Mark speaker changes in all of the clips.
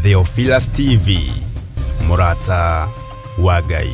Speaker 1: Theophilus TV, Murata wa Ngai.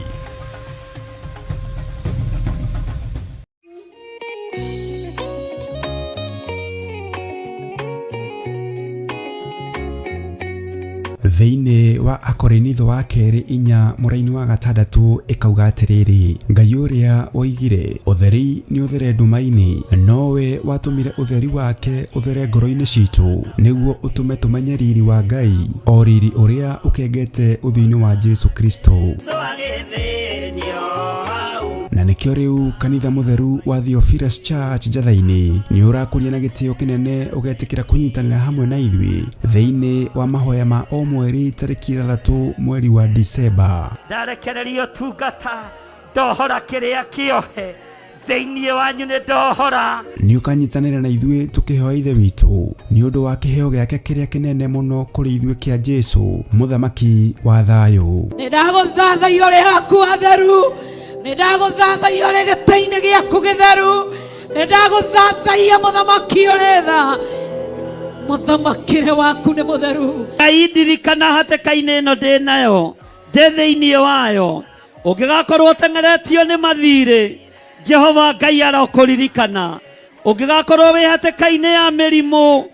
Speaker 1: Thĩinĩ wa Akorinitho wa kerĩ 4 mũraini wa 6 ikauga atĩrĩrĩ, Ngai ũrĩa oigire ũtheri nĩ ũthere nduma-inĩ, nowe watũmire ũtheri wake ũthere ngoro-inĩ citũ nĩguo ũtũme tũmenye riri wa Ngai, o riri ũrĩa ũkengete ũthiũ-inĩ wa Jesu Kristo. Na nĩkĩo rĩu kanitha mũtheru wa Theophilus Church Njathainĩ nĩ ũrakũria na gĩtĩo kĩnene ũgetĩkĩra kũnyitanĩra hamwe na ithuĩ thĩinĩ wa mahoya ma o mweri tarĩki 3 mweri wa Disemba.
Speaker 2: Ndarekererio tungata ndohora kĩrĩa kĩohe thĩinĩ wanyu nĩ ndohora.
Speaker 1: Nĩ ũkanyitanĩra na ithuĩ tũkĩhoya Ithe witũ nĩ ũndũ wa kĩheo gĩake kĩrĩa kĩnene mũno kũrĩ ithuĩ kĩa Jesu mũthamaki wa thayũ.
Speaker 3: Nĩ ndagũthathaiya ũrĩ haku atheru, nĩ ndagũthathaiya ũrĩ gĩtĩ-inĩ gĩaku gĩtheru, nĩ ndagũthathaiya mũthamaki ũrĩ tha, mũthamakĩre waku nĩ mũtheru.
Speaker 2: Ngai ndirikana hatĩka-inĩ ĩno ndĩ nayo ndĩ thĩinĩ wayo, ũngĩgakorwo ũteng'eretio nĩ mathirĩ, Jehova Ngai arokũririkana. Ũngĩgakorwo wĩ hatĩka-inĩ ya mĩrimũ,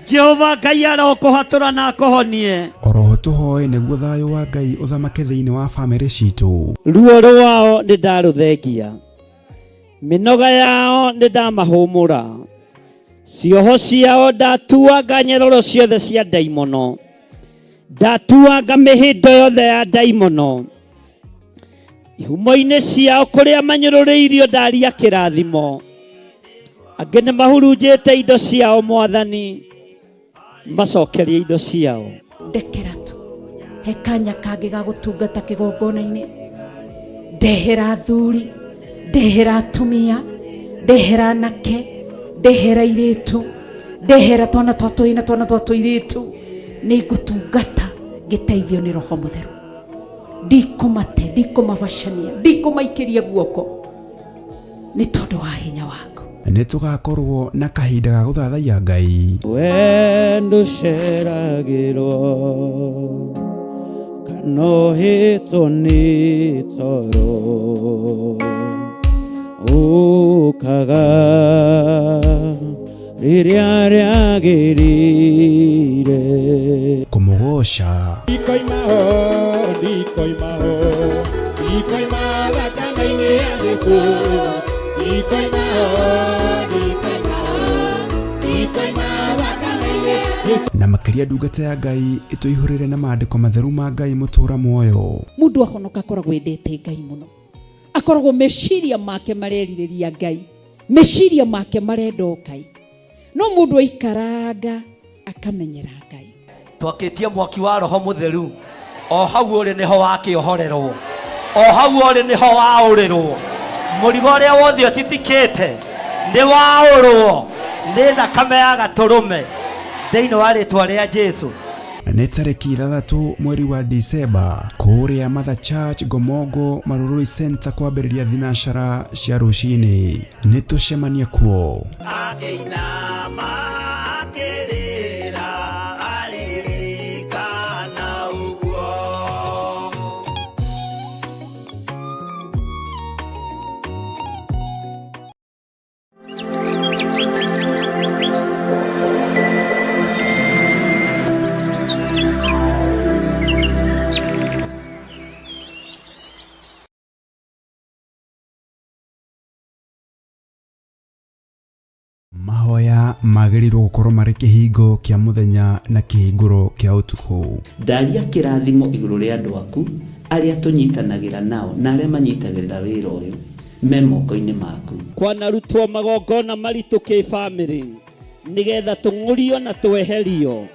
Speaker 2: Jehova Ngai arokũhatũra na akũhonie.
Speaker 1: Oroho tũhoe nĩguo thayũ wa Ngai ũthamake thĩinĩ wa bamĩrĩ citũ.
Speaker 2: Ruo rwao nĩ ndarũthengia, mĩnoga yao nĩ ndamahũmũra, cioho ciao ndatuanga nyororo ciothe cia ndaimono, ndatuanga mĩhĩndo yothe ya ndaimono, ihumo-inĩ ciao kũrĩa manyũrũrĩirio ndaria kĩrathimo, angĩ nĩ mahurunjĩte indo ciao Mwathani, macokerie indo ciao.
Speaker 3: Ndekera tu he kanya kangĩ ga gũtungata kĩgongona-inĩ, ndehera athuri, ndehera atumia, ndehera anake, ndehera airĩtu, ndehera twana twa tũi na twana twa tũirĩtu, nĩ ngũtungata ngĩteithio nĩ Roho Mũtheru. Ndikũmate, ndikũmabacania, ndikũmaikĩria guoko nĩ tondũ wa hinya waku.
Speaker 1: Nĩ tũgakorwo na kahinda ga gũthathaiya Ngai.
Speaker 2: We ndũceragĩrwo kana ũhĩtwo nĩ toro, ũkaga rĩrĩa rĩagĩrĩire.
Speaker 1: Kũmũgoca
Speaker 4: ndikoima thakame-inĩ ya Jesũ, ndikoima thakame-inĩ ya Jesũ.
Speaker 1: Na makĩria ndungata ya Ngai ĩtũihũrĩre na maandĩko matheru ma Ngai mũtũra muoyo.
Speaker 3: Mũndũ ahonoka akoragwo endete Ngai mũno, akoragwo meciria make marerirĩria Ngai, meciria make marenda Ngai, no mũndũ aikaranga akamenyera Ngai.
Speaker 2: Twakĩtie mwaki wa Roho Mũtheru, o hau ũrĩ nĩho wakĩohorerwo, o hau ũrĩ nĩho waũrĩrwo, mũrigo ũrĩa wothe ũtitikĩte nĩ waũrwo nĩ thakame ya Gatũrũme thĩinĩ wa rĩtwa rĩa Jesu.
Speaker 1: Nĩ tarĩki 3 mweri wa Disemba kũrĩa Mother Church Gomongo Marurui Center kwambĩrĩria thinacara cia rũcinĩ. Nĩ tũcemanie kuo. Mahoya magĩrĩirwo gũkorwo marĩ kĩhingo kĩa mũthenya na kĩhingũro kĩa ũtukũ.
Speaker 5: Ndaria kĩrathimo igũrũ rĩa andũ aku arĩa tũnyitanagĩra nao na arĩa manyitagĩrĩra wĩra ũyũ me moko-inĩ maku.
Speaker 2: Kwanarutwo magongona maritũ kĩ-bamĩrĩ nĩgetha tũng'ũrio na tweherio,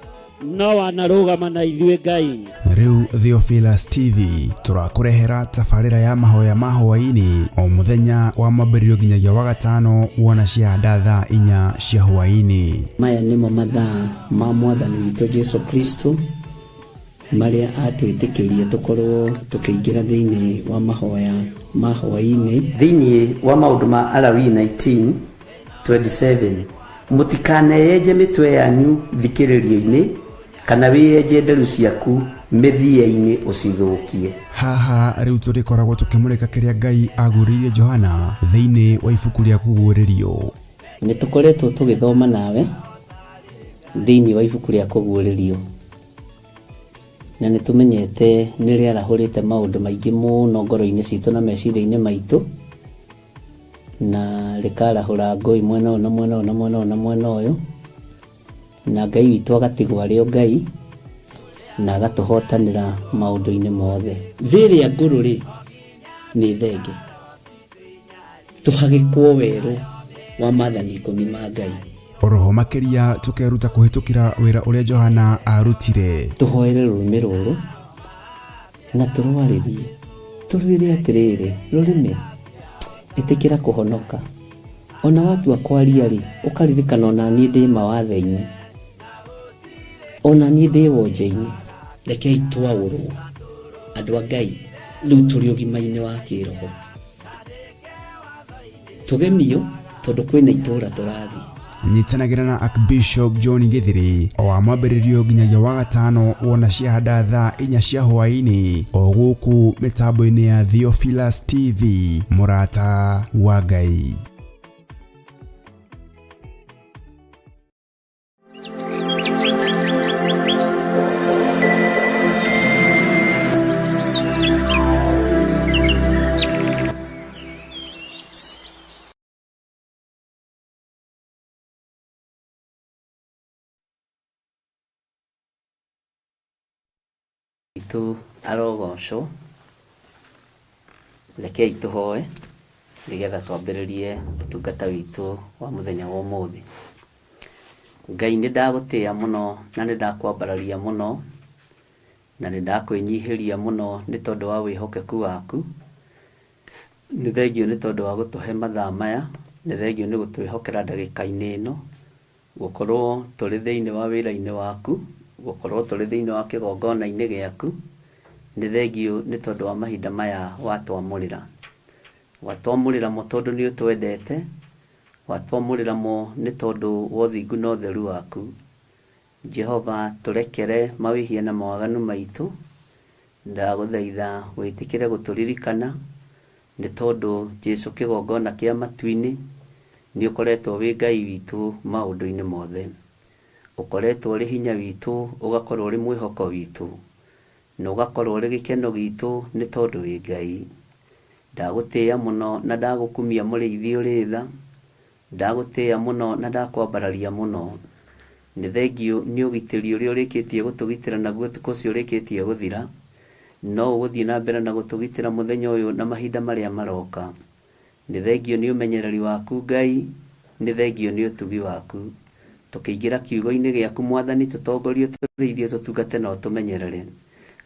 Speaker 2: no wanarũgama na ithuĩ Ngai.
Speaker 1: Rĩu Theophilus TV tũrakũrehera tabarĩra ya mahoya ma hwaĩ-inĩ o mũthenya wa mwambĩrĩrio nginyagia wa gatano wona ciahanda thaa 4 cia hwaĩ-inĩ.
Speaker 5: Maya nĩmo mathaa ma Mwathani witũ Jesu Kristo marĩa atwĩtĩkĩria tũkorwo tũkĩingĩra thĩinĩ wa mahoya ma hwaĩ-inĩ. Thĩinĩ wa maũndũ ma Alawii 19:27, mũtikaneyenje mĩtwe yanyu thikĩrĩrio-inĩ kana wiyenje nderu ciaku mithia-ini ucithukie.
Speaker 1: Haha riu turikoragwo tukimurika kiria Ngai aguririe Johana thiini wa ibuku ria kuguririo.
Speaker 5: Ni tukoretwo tugithoma nawe thiini wa ibuku ria kuguririo, na ni tumenyete ni riarahurite maundu maingi muno ngoro-ini citu na meciria-ini maitu, na rikarahura ngoi mwena ona mwena ona mwena ona mwena uyu, na Ngai witu agatigwo ario Ngai na agatuhotanira maundu-ini mothe. Thiria nguru ri ni thenge tuhagikwo weru wa maathani 10 ma Ngai.
Speaker 1: Oroho makiria tukeruta kuhitukira wira uria Johana arutire.
Speaker 5: Tuhoere rurimi ruru na turwaririe turwire atiriri rurimi itikira kuhonoka. Ona watu akwaria ri ukaririkana ona ni ndi mawathe-ini, ona ni ndi wonje-ini. Rekei twaurwo andu a Ngai riu turi ugima-ini wa kiroho, tugemio tondu kwina itura turathi.
Speaker 1: Nyitanagira na Archbishop John Githiri o wa mwambiririo nginyagia wa gatano wona ciahanda thaa 4 cia hwaini o guku mitambo-ini ya Theophilus TV, murata wa Ngai.
Speaker 5: Itu arogocwo, rekei tuhoe nigetha twambiririe utungata witu wa muthenya wa umuthi. Ngai ni ndagutia muno na ni ndakwambararia muno na ni ndakwinyihiria muno ni tondu wa wihokeku waku. Ni thengio ni tondu wa gutuhe mathaa maya, ni thengio ni gutwihokera ndagika-ini ino gukorwo turi thiini wa wira-ini waku, gukorwo turi thiini wa kigongona-ini giaku. Ni thengio ni tondu wa mahinda maya watwamurira mo tondu ni utwendete, watwamurira mo ni tondu wa uthingu na utheru waku. Jehova, turekere mawihia na mawaganu maitu, ndaguthaitha witikire guturirikana ni tondu Jesu kigongona kia matu-ini ni ukoretwo wi Ngai witu maundu-ini mothe. Ukoretwo ri hinya witu, ugakorwo ri mwihoko witu, na ugakorwo ri gikeno gitu ni tondu wi Ngai. Ndagutia muno na ndagukumia muriithi uri tha, ndagutia muno na ndakwambararia muno. Ni thengio ni ugitiri uri urikitie gutugitira naguo tukoci urikitie guthira, no uguthie na mbere na gutugitira muthenya uyu na mahinda maria maroka. Ni thengio ni umenyereri waku Ngai, ni thengio ni utugi waku. Tukiingira kiugo-ini giaku Mwathani, tutongorie turithie tutungate na utumenyerere.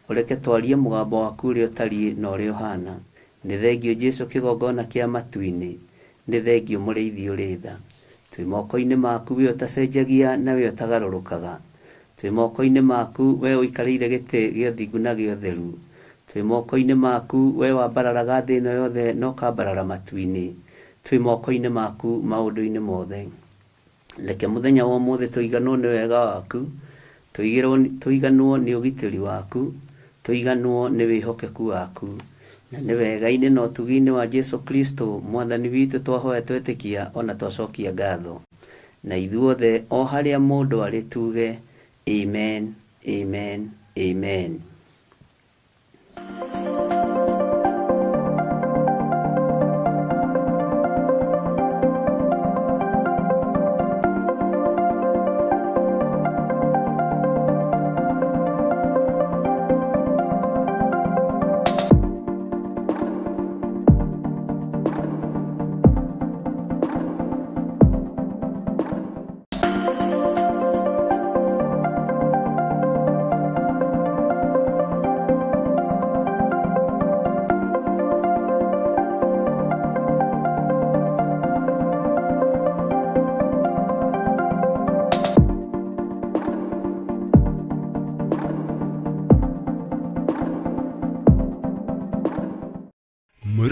Speaker 5: Ureke twarie mugambo waku uria utari na uria uhana. Ni thengio Jesu kigongona kia matu-ini, ni thengio muriithi uri tha. Twi moko-ini maku we utacenjagia na we utagarurukaga. Twi moko-ini maku we uikarire giti gia thingu na gia utheru. Twi moko-ini maku we wambararaga thi ino yothe no kambarara matu-ini. Twi moko-ini maku maundu-ini mothe. Reke muthenya wa umuthi tuiganwo ni wega waku, tuiganwo ni ugitiri waku, tuiganwo ni wihokeku waku, na ni wega-ini na utugi-ini wa Jesu Kristo Mwathani witu twahoya twetikia ona twacokia ngatho. Na ithuothe o haria mundu ari tuge amen, amen, amen.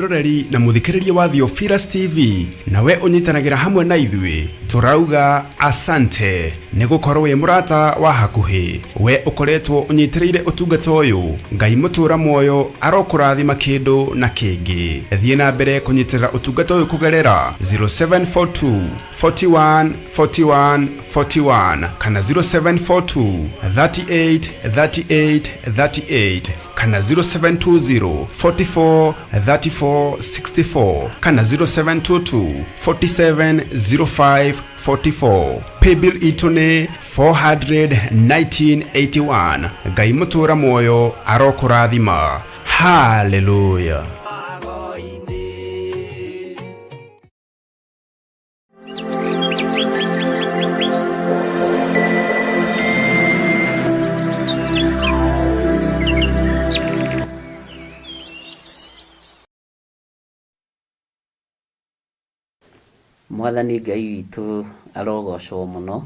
Speaker 1: mwiroreri na muthikiriria wa Theophilus TV nawe unyitanagira hamwe na ithui turauga asante ni gukorwo wi murata wa hakuhi we ukoretwo unyitiriire utungata uyu Ngai mutura moyo arokurathima kindu na kingi thie na mbere kunyitirira utungata uyu kugerera 0742 41 41 41 kana 0742 38 38 38 kana 0720 44 34 64 kana 0722 47 05 44 paybill itone 41981 Ngai mutura moyo arokurathima. Hallelujah.
Speaker 5: Mwathani Ngai witũ arogocwo mũno.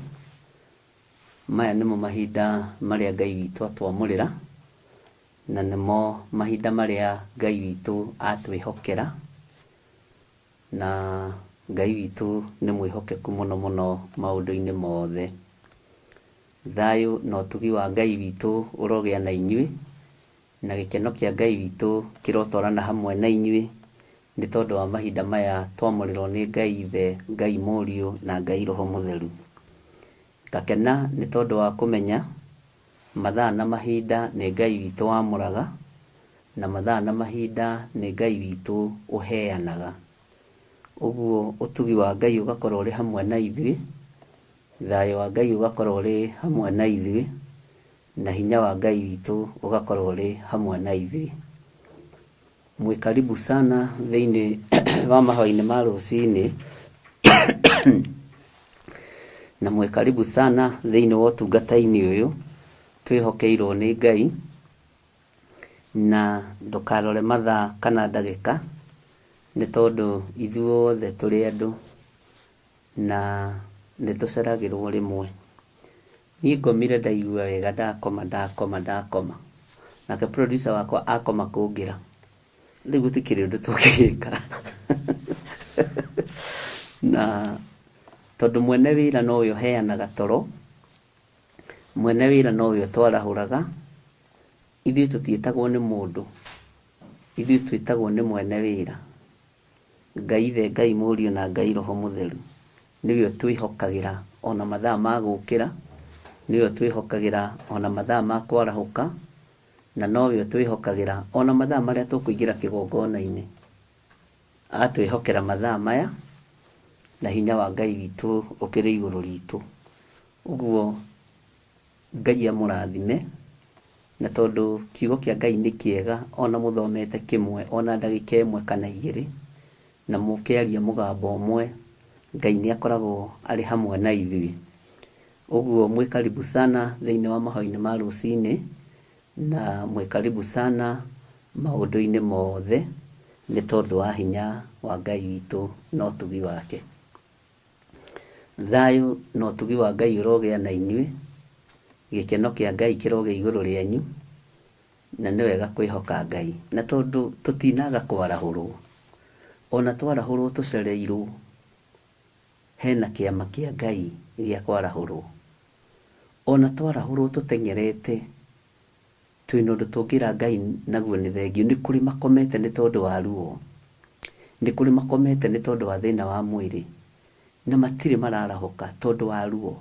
Speaker 5: Maya nĩmo mahinda marĩa Ngai witũ atwamũrĩra na nĩmo mahinda marĩa Ngai witũ atwĩhokera na Ngai witũ nĩ mwĩhokeku mũno mũno maũndũ-inĩ mothe. Thayũ na ũtugi wa Ngai witũ ũrogĩa na inyuĩ na gĩkeno kĩa Ngai witũ kĩrotwarana hamwe na inyuĩ nĩ tondũ wa mahinda maya twamũrĩrwo nĩ Ngai Ithe, Ngai Mũriũ na Ngai Roho Mũtheru. Ngakena nĩ tondũ wa kũmenya mathaa na mahinda nĩ Ngai witũ wamũraga na mathaa na mahinda nĩ Ngai witũ ũheanaga. Ũguo ũtugi wa Ngai ũgakorwo ũrĩ hamwe na ithuĩ, thayũ wa Ngai ũgakorwo ũrĩ hamwe na ithuĩ na hinya wa Ngai witũ ũgakorwo ũrĩ hamwe na ithuĩ. Mwikaribu sana thĩinĩ wa mahoya-inĩ ma rũcinĩ na mwikaribu sana thĩinĩ wa ũtungata-inĩ ũyũ twĩhokeirwo nĩ Ngai na ndũkarore mathaa kana ndagĩka nĩ tondũ ithuothe tũrĩ andũ na nĩ tũceragĩrwo rĩmwe. Niĩ ngomire ndaigua wega ndakoma nake producer wakwa akoma kũngĩra rĩu gũtikĩrĩ ũndũ tũngĩka na tondũ mwene wĩra no ũyũ ũheanaga toro, mwene wĩra no ũyũ twarahũraga, ithuĩ tũtiĩtagwo nĩ mũndũ, ithuĩ twĩtagwo nĩ mwene wĩra Ngai Ithe, Ngai Mũriũ na Ngai Roho Mũtheru. Nĩwe twĩhokagĩra ona mathaa ma gũkĩra, nĩwe twĩhokagĩra ona mathaa ma kwarahũka na nowe twĩhokagĩra ona mathaa marĩa tũkũingĩra kĩgongona-inĩ. Atwĩhokera mathaa maya na hinya wa Ngai witũ ũkĩrĩ igũrũ ritũ. Ũguo Ngai amũrathime na tondũ kiugo kĩa Ngai nĩ kĩega ona mũthomete kĩmwe ona ndagĩka ĩmwe kana igĩrĩ na mũkĩaria mũgambo ũmwe, Ngai nĩ akoragwo arĩ hamwe na ithuĩ. Ũguo mwĩkaribu sana thĩinĩ wa mahoya-inĩ ma rũcinĩ na mwĩkaribu sana maũndũ-inĩ mothe nĩ tondũ wa hinya wa Ngai witũ na ũtugi wake. Thayũ na ũtugi wa Ngai ũrogĩa na inyuĩ, gĩkeno kĩa Ngai kĩrogĩa igũrũ rĩanyu na nĩ wega kwĩhoka Ngai na tondũ tũtinaga kwarahũrwo, ona twarahũrwo tũcereirwo, hena kĩama kĩa Ngai gĩa kwarahũrwo, ona twarahũrwo tũteng'erete twĩna ũndũ tũngĩra Ngai naguo nĩ thengio. Nĩ kũrĩ makomete nĩ tondũ wa ruo, nĩ kũrĩ makomete nĩ tondũ wa thĩna wa mwĩrĩ na matirĩ mararahũka tondũ wa ruo,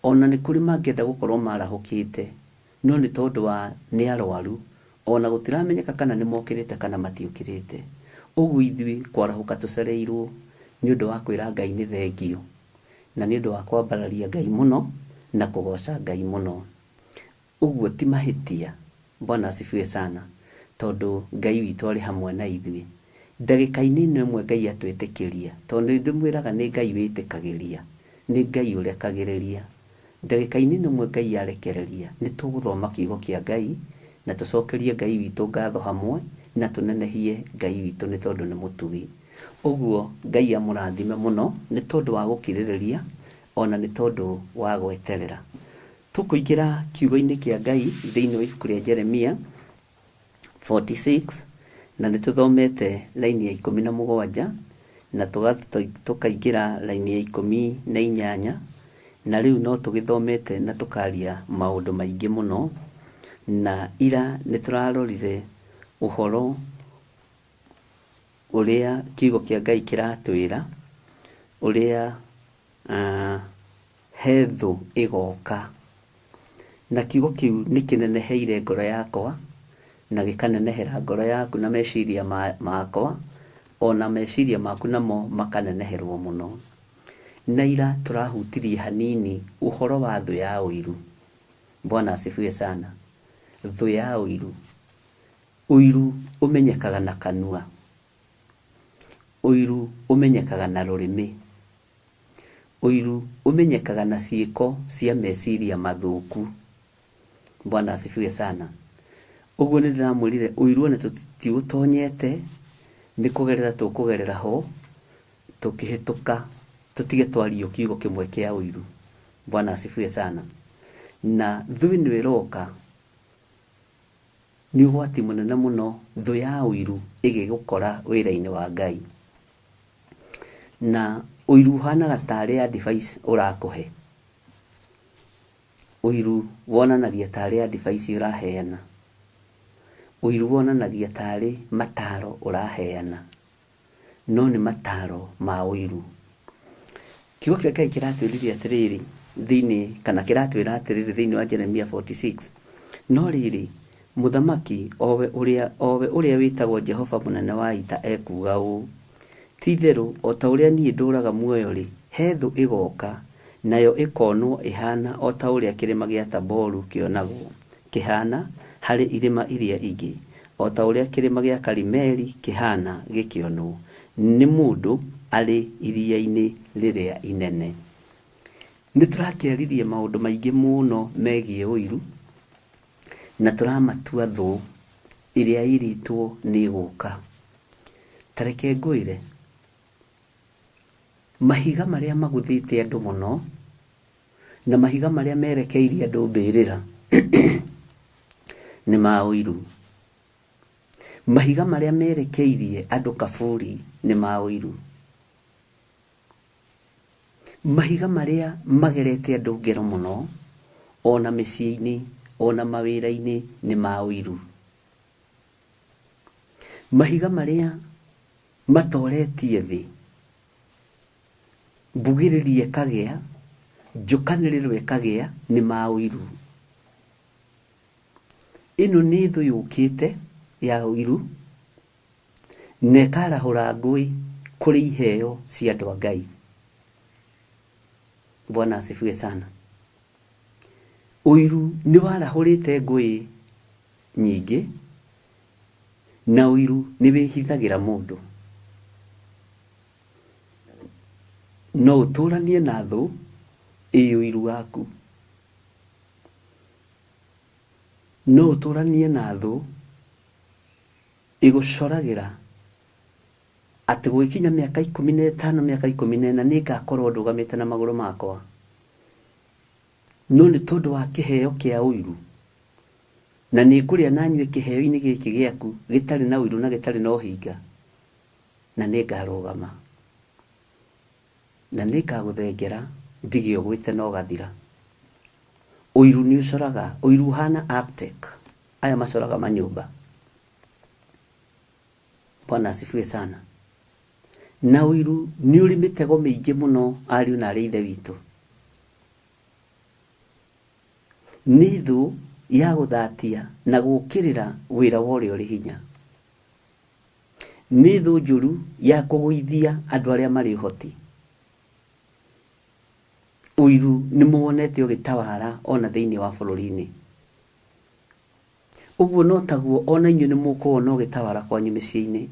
Speaker 5: ona nĩ kũrĩ mangĩenda gũkorwo marahũkĩte no nĩ tondũ wa nĩ arwaru, ona gũtiramenyeka kana nĩ mokĩrĩte kana matiũkĩrĩte. Ũguo ithuĩ kwarahũka tũcereirwo nĩ ũndũ wa kwĩra Ngai nĩ thengio na nĩ ũndũ wa kwambararia Ngai mũno na kũgoca Ngai mũno. Ũguo ti mahĩtia, Bwana asifiwe sana, tondũ Ngai witũ arĩ hamwe na ithuĩ. Ndagĩka-inĩ ĩmwe Ngai atwĩtĩkĩria, tondũ nĩ ndĩmwĩraga nĩ Ngai wĩtĩkagĩria, nĩ Ngai ũrekagĩrĩria. Ndagĩka-inĩ ĩmwe Ngai arekereria, nĩ tũgũthoma kiugo kĩa Ngai na tũcokerie Ngai witũ ngatho hamwe na tũnenehie Ngai witũ nĩ tondũ nĩ mũtugi. Ũguo Ngai amũrathime mũno nĩ tondũ wa gũkirĩrĩria ona nĩ tondũ wa gweterera. Tũkũingĩra kiugo-inĩ kĩa Ngai thĩinĩ wa ibuku rĩa Jeremia 46 na nĩtũthomete laini ya 17 na tukaingĩra laini ya 18 na rĩu no tũgĩthomete na tukaria maũndũ maingĩ mũno, na ira nĩtũrarorire ũhoro ũrĩa kiugo kĩa Ngai kĩratwĩra ũrĩa hethu igoka, na kiugo kiu nĩkĩneneheire ngoro yakwa na gĩkanenehera ngoro yaku na meciria makwa, ona meciria maku namo makaneneherwo mũno. Na ira tũrahutirie hanini ũhoro wa thũ ya ũiru. Bwana asifiwe sana. Thũ ya ũiru. Ũiru ũmenyekaga na kanua. Ũiru ũmenyekaga na rũrĩmĩ. Ũiru ũmenyekaga na ciĩko cia meciria mathũku. Bwana asifiwe sana. Ũguo nĩndĩramwĩrire ũiru nĩ tũtiũtonyete, nĩ kũgerera tũkũgerera ho tũkĩhĩtũka, tũtige twario kiugo kĩmwe kĩa ũiru. Bwana asifiwe sana. Na thũ ĩno ĩroka nĩ ũgwati mũnene mũno, thũ ya ũiru ĩgĩgũkora wĩra-inĩ wa Ngai. Na ũiru ũhanaga tarĩ advice ũrakũhe. Ũiru wonanagia tarĩ advice ũraheana. Ũiru wonanagia tarĩ mataro ũraheana, no nĩ mataro ma ũiru. Kiugo kĩa Ngai kĩratwĩrire atĩrĩrĩ thĩinĩ, kana kĩratwĩra atĩrĩrĩ thĩinĩ wa Jeremia 46, no rĩrĩ mũthamaki owe ũrĩa wĩtagwo Jehova mũnene wa ita ekuga ũũ: ti-itherũ o ta ũrĩa niĩ ndũraga muoyo-rĩ, he thũ ĩgoka, nayo ĩkonwo ĩhana o ta ũrĩa kĩrĩma gĩa Taboru kĩonagwo kĩhana harĩ irĩma iria ingĩ, o ta ũrĩa kĩrĩma gĩa Karimeli kĩhana gĩkĩonwo nĩ mũndũ arĩ iria-inĩ rĩrĩa inene. Nĩtũrakĩaririe maũndũ maingĩ mũno megiĩ ũiru, na tũramatua thũ ĩrĩa ĩrĩtwo nĩ gũka. Tareke ngwĩre, mahiga marĩa magũthĩte andũ mũno na mahiga marĩa merekeirie andũ mbĩrĩra nĩ ma ũiru. Mahiga marĩa merekeirie andũ kaburi nĩ ma ũiru. Mahiga marĩa magerete andũ ngero mũno, ona mĩciĩ-inĩ, ona mawĩra-inĩ nĩ ma ũiru. Mahiga marĩa matoretie thĩ, mbugĩrĩria ĩkagĩa, njũkanĩrĩro ĩkagĩa, nĩ ma ũiru. Ĩno nĩ thũ yũkĩte ya ũiru na ĩkarahũra ngũĩ kũrĩ iheo cia andũ a Ngai. Bwana asifiwe sana. Ũiru nĩ warahũrĩte ngũĩ nyingĩ, na ũiru nĩ wĩhithagĩra mũndũ. No ũtũranie na thũ ũiru waku. No ũtũranie na thũ ĩgũcoragĩra atĩ gũgĩkinya mĩaka 15, mĩaka 14 nĩngakorwo ndũgamĩte na magũrũ makwa. No nĩ tondũ wa kĩheo kĩa ũiru, na nĩngũrĩa nanyue kĩheo-inĩ gĩkĩ gĩaku gĩtarĩ na ũiru na gĩtarĩ na ũhinga, na nĩngarũgama na nĩngagũthengera ndige ũgwĩte na ũgathira. Ũiru nĩ ũcoraga, ũiru ũhana architect, aya macoraga manyũmba. Bwana asifiwe sana. Na ũiru nĩ ũrĩ mĩtego mĩingĩ mũno, ariũ na arĩ ithe witũ. Nĩ thũ ya gũthatia na gũkĩrĩra wĩra wa ũrĩa ũrĩ hinya. Nĩ thũ njũru ya kũgũithia andũ arĩa marĩ ũhoti. Ũiru nĩ muonete ũgĩtawara ona thĩinĩ wa bũrũri-inĩ. Ũguo no taguo ona inyuĩ nĩ mũkuona ũgĩtawara kwanyu mĩciĩ-inĩ.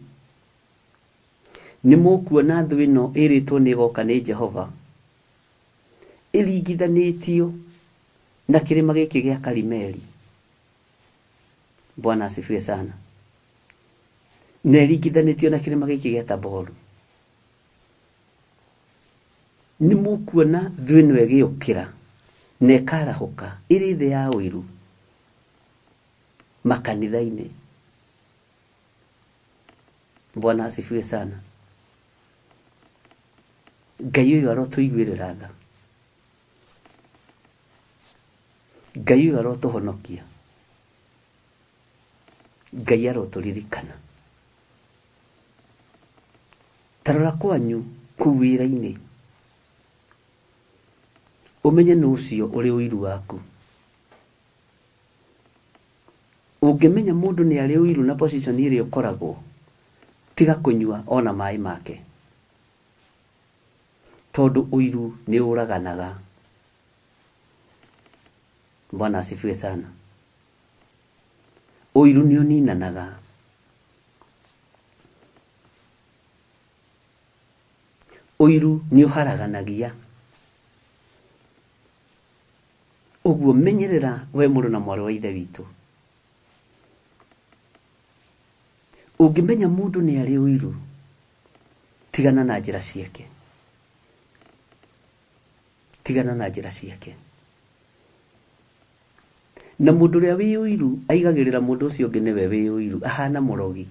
Speaker 5: Nĩ mũkuona thũ ĩno ĩrĩtwo nĩ ĩgoka nĩ Jehova ĩringithanĩtio na kĩrĩma gĩkĩ gĩa Karimeli. Bwana asifiwe sana. Na ĩringithanĩtio na kĩrĩma gĩkĩ gĩa Taboru. Nĩ mũkuona thũ ĩno ĩgĩũkĩra na ĩkarahũka ĩrĩ thĩ ya ũiru makanitha-inĩ. Bwana asifiwe sana. Ngai uyu arotuiguirira tha, Ngai uyu arotuhonokia, Ngai aroturirikana. Tarora kwanyu kuu wĩra-inĩ, umenye nũ ũcio ũrĩ ũiru waku. Ũngĩmenya mũndũ nĩ arĩ ũiru na position ĩrĩa ũkoragwo, tiga kũnyua ona maĩ make, tondũ ũiru nĩ ũraganaga. Bwana asifiwe sana. Ũiru nĩ ũninanaga. Ũiru nĩ ũharaganagia. Ũguo menyerera we mũrũ na mwarĩ wa ithe witũ. Ũngĩmenya mũndũ nĩ arĩ ũiru, tigana na njĩra ciake. Tigana na njĩra ciake. Na mũndũ ũrĩa wĩ ũiru aigagĩrĩra mũndũ ũcio ũngĩ nĩwe wĩ ũiru, ahana mũrogi.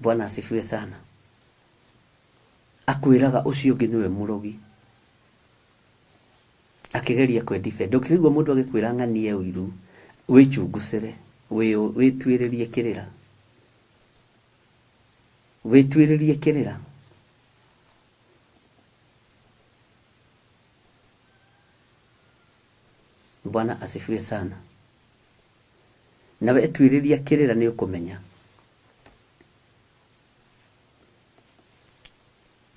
Speaker 5: Bwana asifiwe sana. Akwĩraga ũcio ũngĩ nĩwe mũrogi, akĩgeria kwĩdefend. Ũkĩigua mũndũ agĩkwĩra ng'anie ũiru, wĩchungucĩre, wĩtuĩrĩrie kĩrĩra, wĩtuĩrĩrie kĩrĩra. Bwana asifiwe sana. Na wetuĩrĩria kĩrĩra nĩ ũkũmenya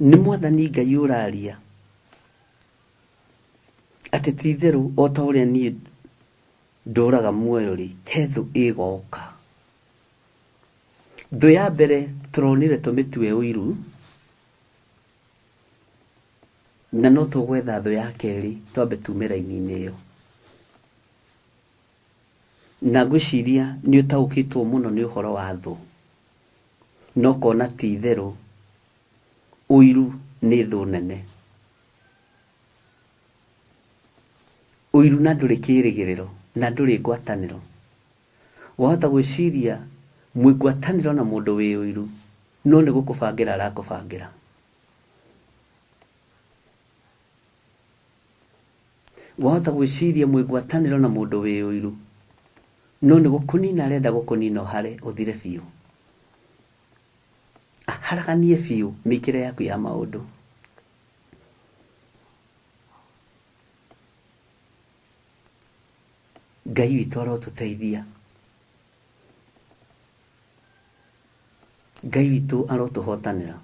Speaker 5: nĩ Mwathani Ngai ũraria atĩ ti itherũ o ta ũrĩa niĩ ndũraga muoyo rĩ, he thũ ĩgoka. Thũ ya mbere tũronire tũmĩtue ũiru, na no tũgwetha thũ ya kerĩ twambe tume raini-inĩ ĩyo. Na ngwĩciria nĩ ũtaũkĩtwo mũno nĩ ũhoro wa thũ, no kona ti itherũ ũiru nĩ thũ nene. Ũiru na ndũrĩ kĩĩrĩgĩrĩro na ndũrĩ ngwatanĩro. Wahota gwĩciria mwĩ ngwatanĩro na mũndũ wĩ ũiru, no nĩ gũkũbangĩra arakũbangĩra. Wahota gwĩciria mwĩ ngwatanĩro na mũndũ wĩ ũiru, no nĩ gũkũnina arenda gũkũnina ũhare ũthire biũ. Aharaganie biũ mĩkĩre yaku ya maũndũ. Ngai witũ arotũteithia. Ngai witũ arotũhotanĩra.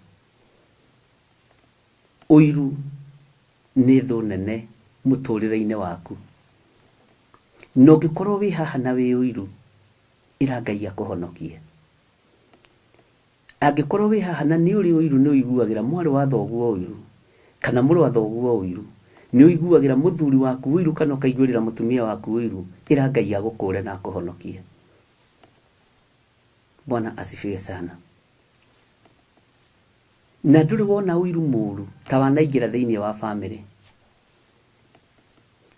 Speaker 5: Ũiru nĩ thũ nene mũtũrĩre-inĩ waku. Na ũngĩkorwo wĩ haha na wĩ ũiru, ĩra Ngai akũhonokie. Angĩkorwo wĩ haha na nĩ ũrĩ ũiru, nĩ ũiguagĩra mwarĩ wa thoguo ũiru, kana mũrũ wa thoguo ũiru, nĩ ũiguagĩra mũthuri waku ũiru, kana ũkaiguĩrĩra mũtumia waku ũiru, ĩra Ngai agũkũre na akũhonokie. Bwana asifiwe sana. Na ndũrĩ wona ũiru mũũru ta wanaingĩra thĩinĩ wa bamĩrĩ.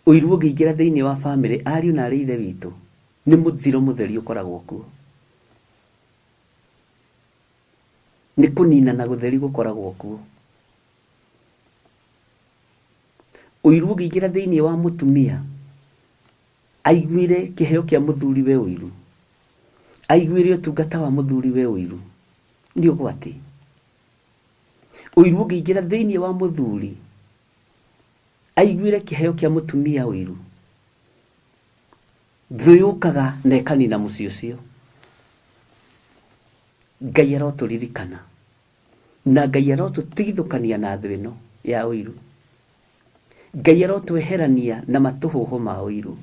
Speaker 5: Ũiru ũngĩingĩra thĩinĩ wa bamĩrĩ, ariũ na arĩ ithe witũ, nĩ mũthiro mũtheri ũkoragwo kuo. Nĩ kũnina na gũtheri gũkoragwo kuo. Ũiru ũngĩingĩra thĩinĩ wa mũtumia, aiguire kĩheo kĩa mũthuri we ũiru, aiguire ũtungata wa mũthuri we ũiru, nĩ ũgwati. Ũiru ũngĩingĩra thĩinĩ wa mũthuri, aiguire kĩheo kĩa mũtumia ũiru, thũ yũkaga na ĩkanina mũciĩ ũcio. Ngai arotũririkana na Ngai arotũtigithũkania na thũ ĩno ya ũiru. Ngai arotweherania na matũhũhũ ma ũiru.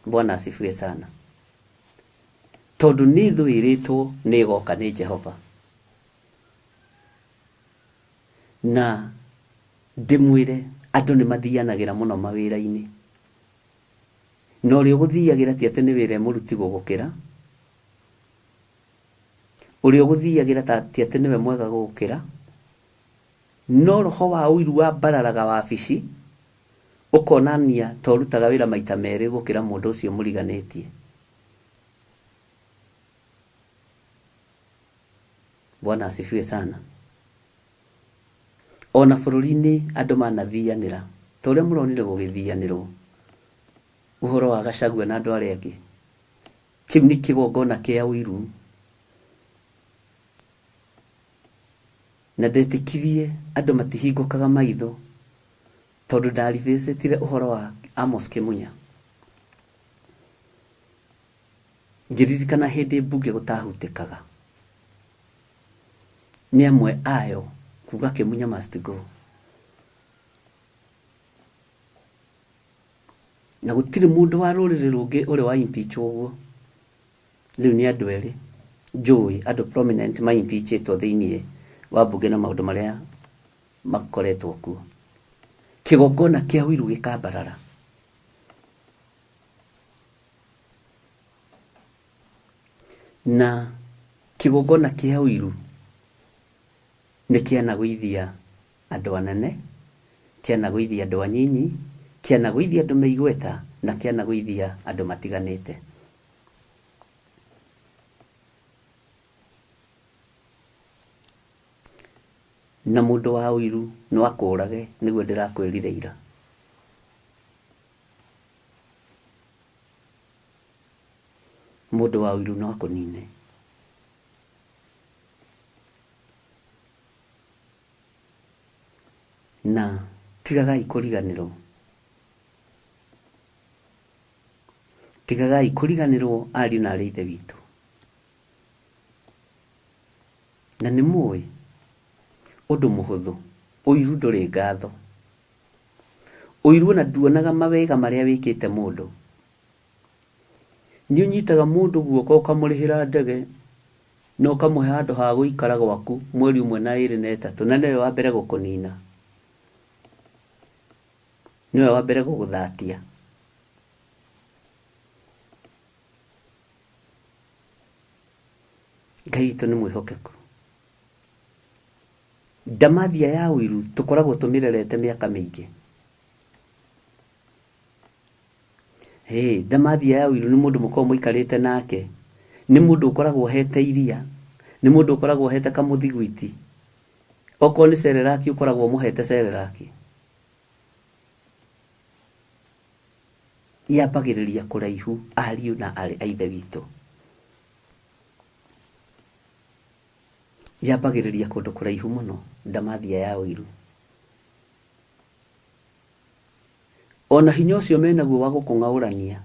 Speaker 5: Bwana asifiwe sana. Tondũ nĩ thũ ĩrĩtwo nĩ ĩgoka nĩ Jehova. Na ndĩmwĩre andũ nĩ mathianagĩra mũno mawĩra-inĩ, no ũrĩa ũgũthiagĩra ti atĩ nĩ wĩra mũruti gũgũkĩra, ũrĩa ũgũthiagĩra ti atĩ nĩwe mwega gũgũkĩra, no roho wa ũiru wambararaga wabici, ũkonania ta ũrutaga wĩra maita merĩ gũkĩra mũndũ ũcio mũriganĩtie. Bwana asifiwe sana. Ona bururi-ini andu manathianira ta uria muronire gugithianirwo uhoro wa Gachagua na andu aria angi. Kiu ni kigongona kia wiru, na ndetikirie andu matihingukaga maitho tondu ndarivicitire uhoro wa Amos Kimunya. Ngiririkana hindi mbunge gutahutikaga ni amwe ayo kuga Kimunya must go, na gutiri mundu wa rurire rungi uri wa impeach uguo. Riu ni andu eri njui andu prominent ma impeachitwo thiini wa mbunge na maundu maria makoretwo kuo. Kigongona kia wiru gikambarara. Na kigongona kia wiru ni kianagwithia andu anene, kianagwithia andu anyinyi, kianagwithia andu meigweta, na kianagwithia andu matiganite. Na mundu wa wiru no akurage niguo ndirakwirire ira. Mundu wa wiru no akunine. Na tigagai kuriganirwo, tigagai kuriganirwo ariu na arithe witu. Na ni muwi undu muhuthu, uiru nduri ngatho. Uiru na nduonaga mawega maria wikite mundu. Ni unyitaga mundu guoko ukamurihira ndege no kamuhe handu ha guikara gwaku mweri umwe na 2 na 3, na niwe wa mbere gukunina, niwe wa mbere guguthatia. Ngai witũ nĩ mwĩhokeku. Ndamathia ya wiru tukoragwo tumirerete miaka mĩingĩ. Ndamathia ya wiru nĩ mũndũ mũkoragwo mũikarĩte nake, nĩ mũndũ ũkoragwo hete iria, nĩ mũndũ ũkoragwo hete kamuthigwiti. Okorwo nĩ cereraki ũkoragwo mũhete cereraki. Yambagĩrĩria kũraihu ariu na arĩ a ithe witũ. Yambagĩrĩria kũndũ kũraihu mũno ndamathia ya wiru. Ona hinya ũcio menaguo wa gũkũng'aũrania,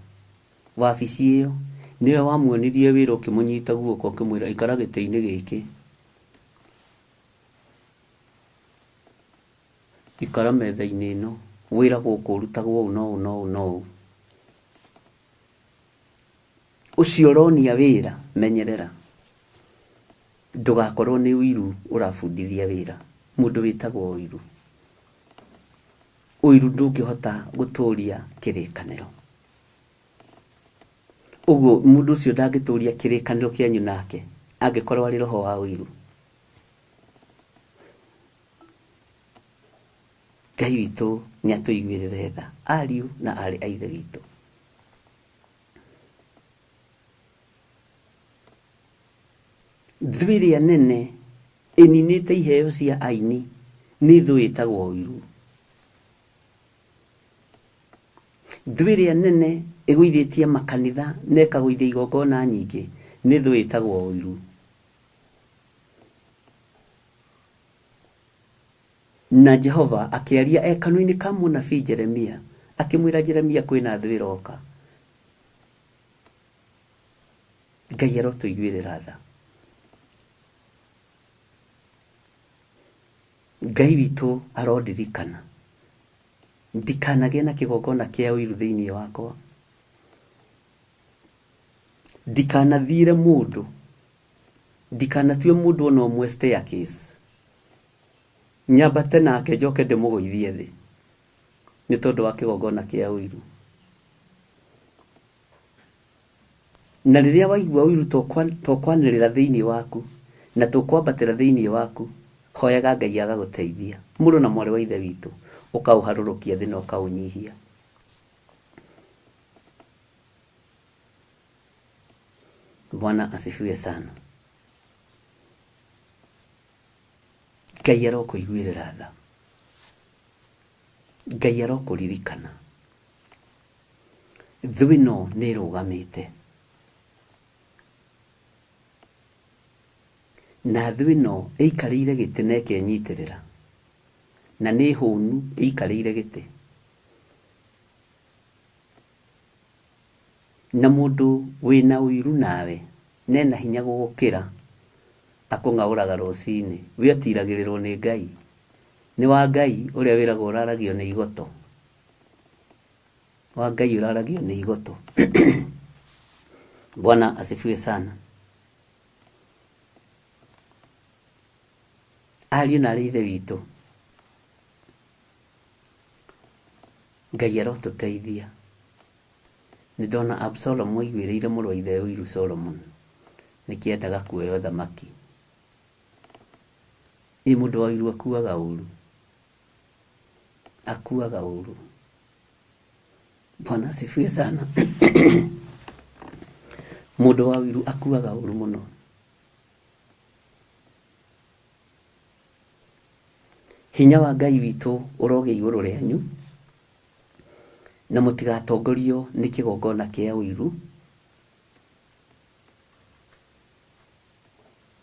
Speaker 5: wabici ĩyo niwe wamuonirie wĩra ũkĩmũnyita guoko ũkĩmwĩra ikara gĩtĩ-inĩ gĩkĩ, ikara metha-inĩ ĩno, wĩra gũkũ ũrutagwo ũũ no ũũ no ũũ no ũũ. Ucio ũronia wĩra menyerera, ndugakorwo nĩ wiru ũrabundithia wĩra. Mũndũ wĩtagwo wiru, wiru ndũngĩhota gũtũria kĩrĩkanĩro. Ũguo mũndũ ũcio ndangĩtũria kĩrĩkanĩro kĩanyu nake angĩkorwo arĩ roho wa wiru. Ngai witũ nĩ atũiguĩrĩre tha ariu na arĩ a ithe witũ. Thũ ĩrĩa nene ĩninĩte iheo cia aini nĩ thũ ĩtagwo wiru. Thũ ĩrĩa nene ĩgũithĩtie makanitha na ĩkagũithia igongona nyingĩ nĩ thũ ĩtagwo wiru. Na Jehova akĩaria kanua-inĩ ka mũnabii Jeremia akĩmwĩra Jeremia kwĩna thũ ĩroka. Ngai arotũiguĩrĩra tha. Ngai witũ arondirikana ndikanagĩe na kĩgongona kĩa wiru thĩinĩ wakwa. Ndikanathiire mũndũ, ndikanatue mũndũ ona ũmwe staircase nyambate nake njoke ndĩmũgũithie thĩ nĩ tondũ wa kĩgongona kĩa wiru. Na rĩrĩa waigua wiru tũkwanĩrĩra thĩinĩ waku na tũkwambatĩra thĩinĩ waku, hoyaga Ngai agagũteithia. Mũrũ na mwarĩ wa ithe witũ ũkaũharũrũkia thĩ na ũkaũnyihia. Bwana asifiwe sana. Ngai arokũiguĩrĩra tha, Ngai arokũririkana. Thũ ĩno nĩ ĩrũgamĩte, na thũ ĩno ĩikarĩire gĩtĩ na ĩkenyitĩrĩra, na nĩ hũnu ĩikarĩire gĩtĩ. Na mũndũ wĩna ũiru nawe nena hinya gũgũkĩra akũng'aũraga rũcinĩ, we atiragĩrĩrwo nĩ Ngai, nĩ wa Ngai ũrĩa wĩragwo ũraragio nĩ igoto, wa Ngai ũraragio nĩ igoto. Bwana asifiwe sana. Ariũ na aarĩ a Ithe witũ, Ngai arotũteithia. Nĩ ndona Absalom aiguĩrĩire mũrũ wa ithe ũiru Solomon, nĩkĩendaga kuoya ũthamaki. Mũndũ wa ũiru akuaga ũru, akuaga ũru. Bwana asifiwe sana. Mũndũ wa ũiru akuaga ũru mũno. Hinya wa Ngai witũ ũroge igũrũ rĩanyu, na mũtigatongorio nĩ kĩgongona kĩa ũiru.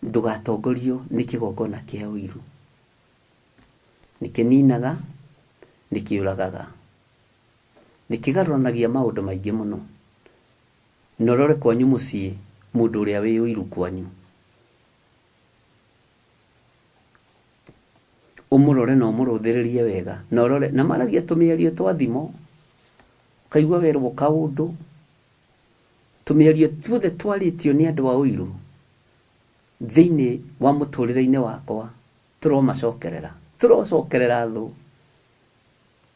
Speaker 5: Ndũgatongorio nĩ kĩgongona kĩa ũiru. Nĩkĩninaga, nĩkĩũragaga, nĩkĩgarũranagia maũndũ maingĩ mũno. Norore kwanyu mũciĩ mũndũ ũrĩa wĩ ũiru kwanyu, ũmũrore na ũmũrũthĩrĩrie wega, norore na maragia tũmĩario twa thimo, kaigua werwo kaũndũ, tũmĩario tuothe twarĩtio nĩ andũ a ũiru thĩinĩ wa mũtũrĩre-inĩ wakwa, tũromacokerera, tũrocokerera thũ.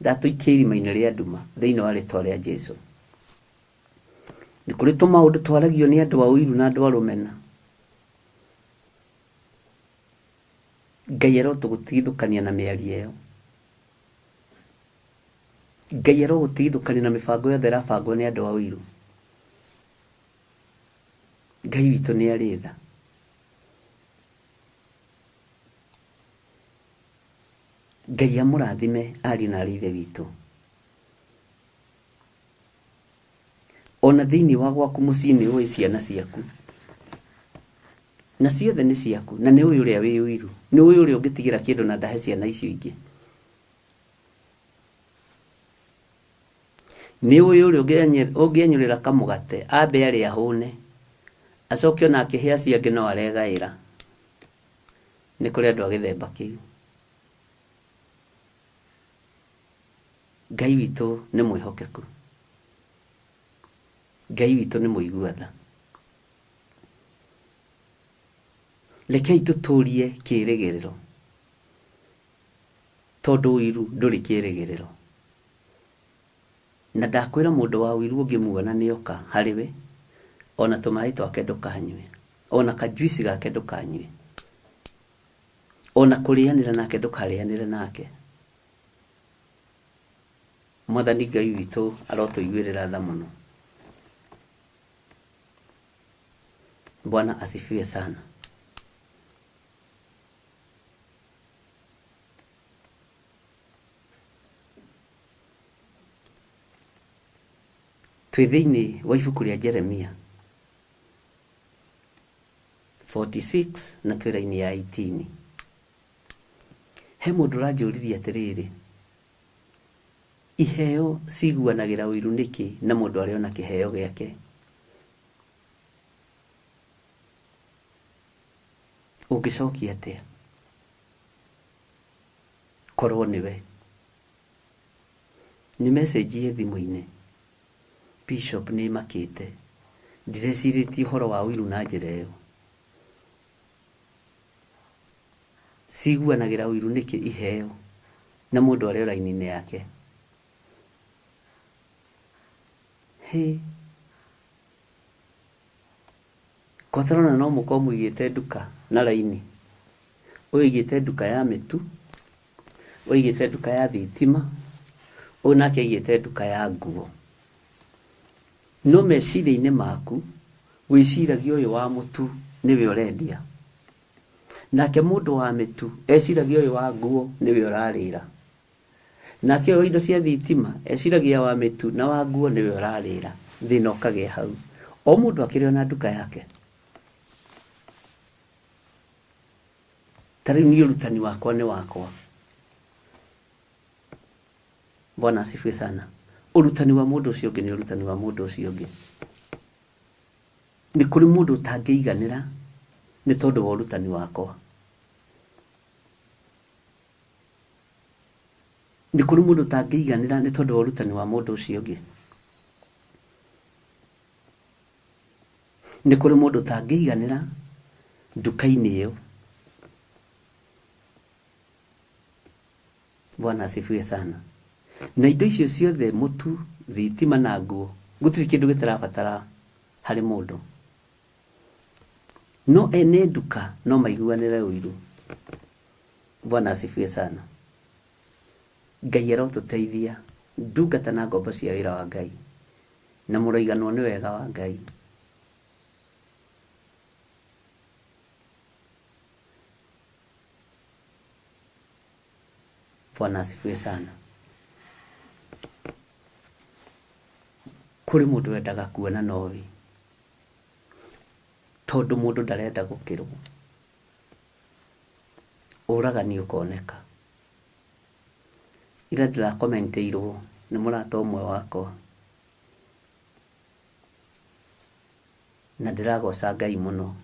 Speaker 5: Ndatũikia irima-inĩ rĩa nduma thĩinĩ wa rĩtwa rĩa Jesũ. Nĩ kũrĩ tũmaũndũ twaragio nĩ andũ a ũiru na andũ a rũmena. Ngai arotũgũtigithũkania na mĩario ĩyo. Ngai arogũtigithũkania na mĩbango yothe ĩrabangwo nĩ andũ a ũiru. Ngai witũ nĩ arĩ tha. Ngai amũrathime ariũ na aarĩ a Ithe witũ. Ona thĩinĩ wa gwaku mũciĩ nĩ ũĩ ciana ciaku, na ciothe nĩ ciaku, na nĩ ũĩ ũrĩa wĩ ũiru, nĩ ũĩ ũrĩa ũngĩtigĩra kĩndũ na ndahe ciana icio ingĩ, nĩ ũĩ ũrĩa ũngĩenyũrĩra kamũgate ambe arĩa hũne, acoke ona akĩhe acio angĩ no aregaĩra. Nĩ kũrĩ andũ a gĩthemba kĩu. Ngai witũ nĩ mwĩhokeku, Ngai witũ nĩ mũigua tha. Rekei tũtũrie kĩĩrĩgĩrĩro, tondũ ũiru ndũrĩ kĩĩrĩgĩrĩro. Na ndakwĩra mũndũ wa ũiru ũngĩmuona nĩoka harĩwe, ona tũmaĩ twake ndũkanyue, ona kajuici gake ndũkanyue, ona kũrĩanĩra nake ndũkarĩanĩre nake. Mwathani Ngai witũ arotũiguĩrĩra tha mũno. Bwana asifiwe sana. Twĩ thĩinĩ wa ibuku rĩa Jeremia 46 na twĩra-inĩ ya 18. He mũndũ ũranjũririe atĩrĩrĩ, iheo ciguanagĩra ũiru nĩkĩ na mũndũ arĩ ona kĩheo gĩake? Ũngĩcokia atĩa? Korwo nĩwe. Nĩ message thimũ-inĩ. Bishop nĩ makĩte. Ndirecirĩtie ũhoro wa ũiru na njĩra ĩyo. Ciguanagĩra ũiru nĩkĩ iheo na mũndũ arĩ raini-inĩ yake? Kotharona no mũkorwo mũigĩte nduka na raini. Ũigĩte nduka ya mĩtu, ũigĩte nduka ya thitima, ũyũ nake aigĩte nduka ya nguo. No meciria-inĩ maku wĩciragia ũyũ wa mũtu nĩwe ũrendia, nake mundu wa mitu eciragia uyu wa nguo niwe urarira, nake uyu indo cia thitima eciragia wa mitu na wa nguo niwe urarira. Thina ukagia hau, o mundu akiri na nduka yake. Tari ni urutani wakwa ni wakwa. Bwana asifiwe sana. Urutani wa mundu ucio ungi ni urutani wa mundu ucio ungi. Ni kuri mundu utangiiganira ni tondu wa urutani wakwa. Ni kuri mundu utangiiganira ni tondu wa urutani wa mundu ucio ungi. Ni kuri mundu utangiiganira nduka-ini iyo. Bwana asifiwe sana. Na indo icio ciothe, mutu, thitima na nguo, gutiri kindu gitarabatara hari mundu. No ene nduka no maiguanire uiru. Bwana asifiwe sana. Ngai arotuteithia ndungata na ngombo cia wira wa Ngai, na muraigano ni wega wa Ngai. Bwana asifiwe sana. Kuri mundu wendaga kuona nowi, tondu mundu ndarenda gukirwo. Uragani ukoneka. Ira ndira commenteirwo ni murata umwe wakwa, na ndiragoca Ngai muno,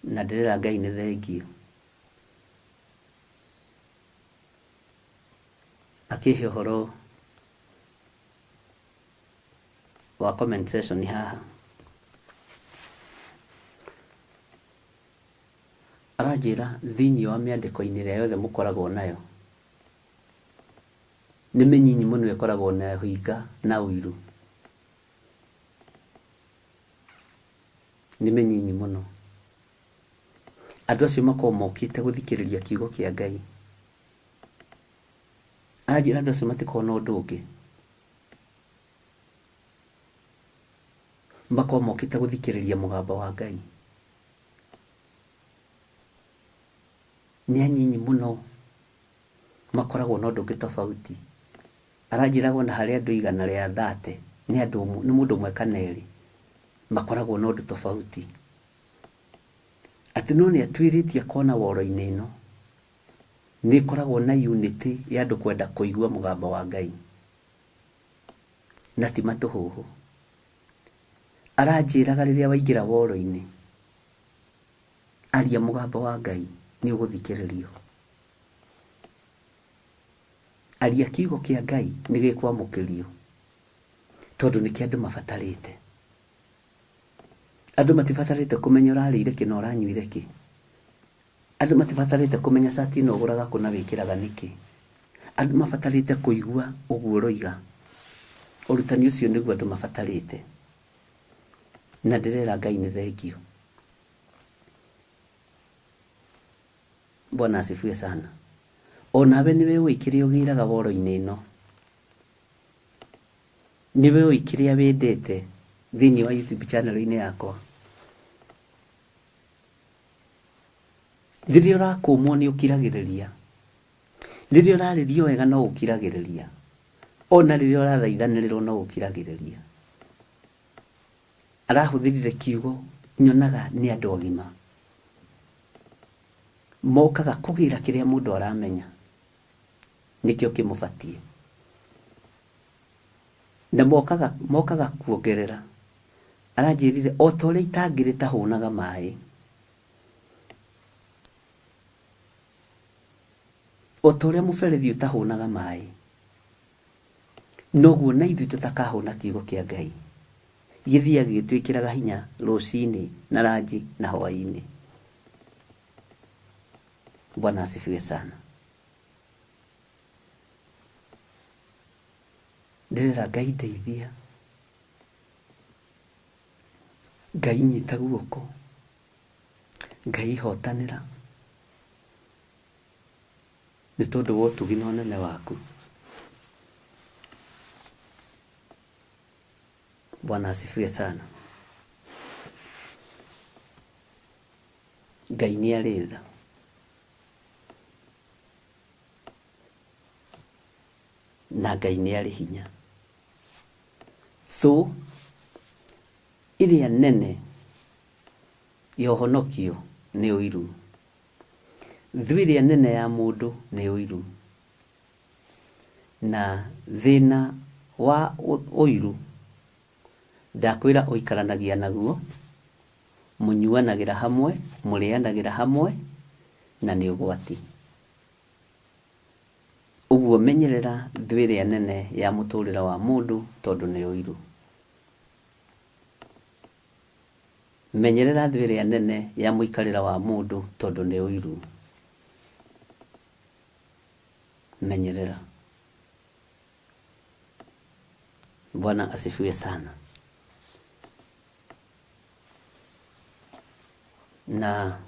Speaker 5: na ndirira Ngai ni thengio. Akihe horo wa comment section haha, arajira thini wa miandiko-ini ria yothe mukoragwo nayo ni minyinyi muno ikoragwo na huiga na uiru. Ni minyinyi muno. Andu acio makorwo mokite guthikiriria kiugo kia Ngai. Ajira andu acio matikona undu ungi, makorwo mokite guthikiriria mugambo wa Ngai. Ni anyinyi muno makoragwo na undu ungi tofauti. Arajiragwo na hari andu igana ria 30 ni mundu umwe kana eri makoragwo na undu tofauti. Ati no ni atwiritie kona woro-ini ino ni koragwo na unity ya andu kwenda kuigua mugambo wa Ngai, na ti matuhuhu. Arajiraga riria waingira woro-ini, aria mugambo wa Ngai ni uguthikiririo. Aria kiugo kia Ngai ni gikwamukirio, tondu ni kiandu mabatarite. Andu matibatarite kumenya urarire ki na uranyuire ki. Andu matibatarite kumenya sati no guraga kuna wikiraga niki. Andu mabatarite kuigua uguo roiga. Urutani ucio niguo andu mabatarite. Na ndirira Ngai ni thengio. Bwana asifiwe sana. Onawe niwe wikire ugiraga woro-ini ino, niwe wikire wendete thini wa YouTube channel-ini yakwa. Riria urakumwo ni ukiragiriria, riria uraririo wega no ukiragiriria, ona riria urathaithanirwo no ukiragiriria. Arahuthirire kiugo nyonaga ni andu agima mokaga kugira kiria mundu aramenya nikio kimubatie, na mokaga kuongerera. Aranjirire o ta uria itangiri tahunaga mai, o ta uria muberethi utahunaga mai, noguo na ithuĩ tutakahuna kiugo kia Ngai githiaga gitwikiraga hinya rucini na ranji na hwaini. Bwana asifiwe sana. Ndirira Ngai ndeithia, Ngai nyita guoko, Ngai hotanira, ni tondu wa utugi na unene waku. Bwana asifiwe sana. Ngai nĩ arĩ tha. Na Ngai nĩ arĩ hinya. Thũ ĩrĩa nene ya ũhonokio nĩ ũiru. Thũ ĩrĩa nene ya mũndũ nĩ ũiru. Na thĩna wa ũiru ndakwĩra ũikaranagia naguo, mũnyuanagĩra hamwe, mũrĩanagĩra hamwe, na nĩ ũgwati. Ũguo menyerera thũ ĩrĩa nene ya mũtũrĩre wa mũndũ tondũ nĩ ũiru. Menyerera thũ ĩrĩa nene ya mũikarĩre wa mũndũ tondũ nĩ ũiru. Menyerera. Bwana asifiwe sana. Na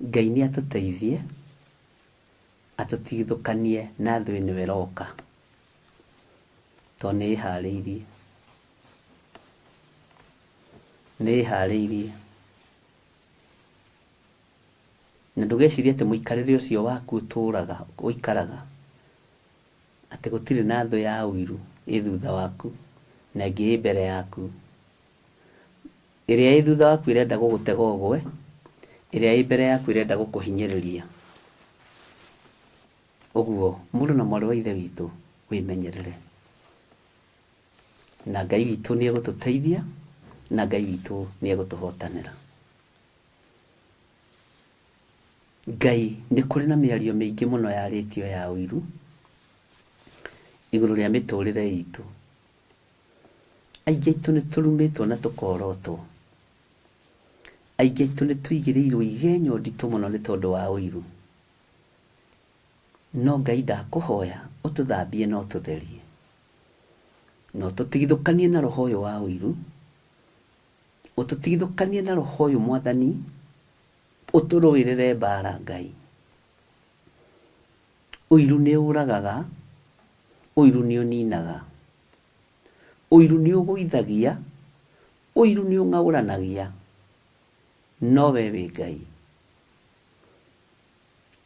Speaker 5: Ngai nĩ atũteithie atũtigithũkanie na thũ ĩno ĩroka, tondũ nĩ ĩharĩirie. Nĩ ĩharĩirie. Na ndũgecirie atĩ mũikarĩre ũcio waku ũikaraga atĩ gũtirĩ na thũ ya ũiru ĩ thutha waku na ĩngĩ ĩ mbere yaku. Ĩrĩa ĩ thutha waku ĩrenda gũgũtega ũgwe, ĩrĩa ĩ mbere yaku ĩrenda gũkũhinyĩrĩria. Ũguo mũndũ na mwarĩ wa ithe witũ wĩmenyerere. Na Ngai witũ nĩ egũtũteithia, na Ngai witũ nĩ egũtũhotanĩra. Ngai nĩ kũrĩ na mĩario mĩingĩ mũno yarĩtio ya ũiru igũrũ rĩa mĩtũrĩre itũ. Aingĩ aitũ nĩ tũrumĩtwo na tũkorotwo. Aingĩ aitũ nĩ tũigĩrĩirwo igenyo nditũ mũno nĩ tondũ wa ũiru. No Ngai ndakũhoya ũtũthambie na ũtũtherie. No tũtigithũkanie na roho ũyũ wa ũiru. Ũtũtigithũkanie na roho ũyũ Mwathani. Ũtũrũĩrĩre mbara Ngai. Ũiru nĩ ũragaga. Ũiru nĩ ũninaga. Ũiru nĩ ũgũithagia. Ũiru nĩ ũng'aũranagia. No we wĩ Ngai.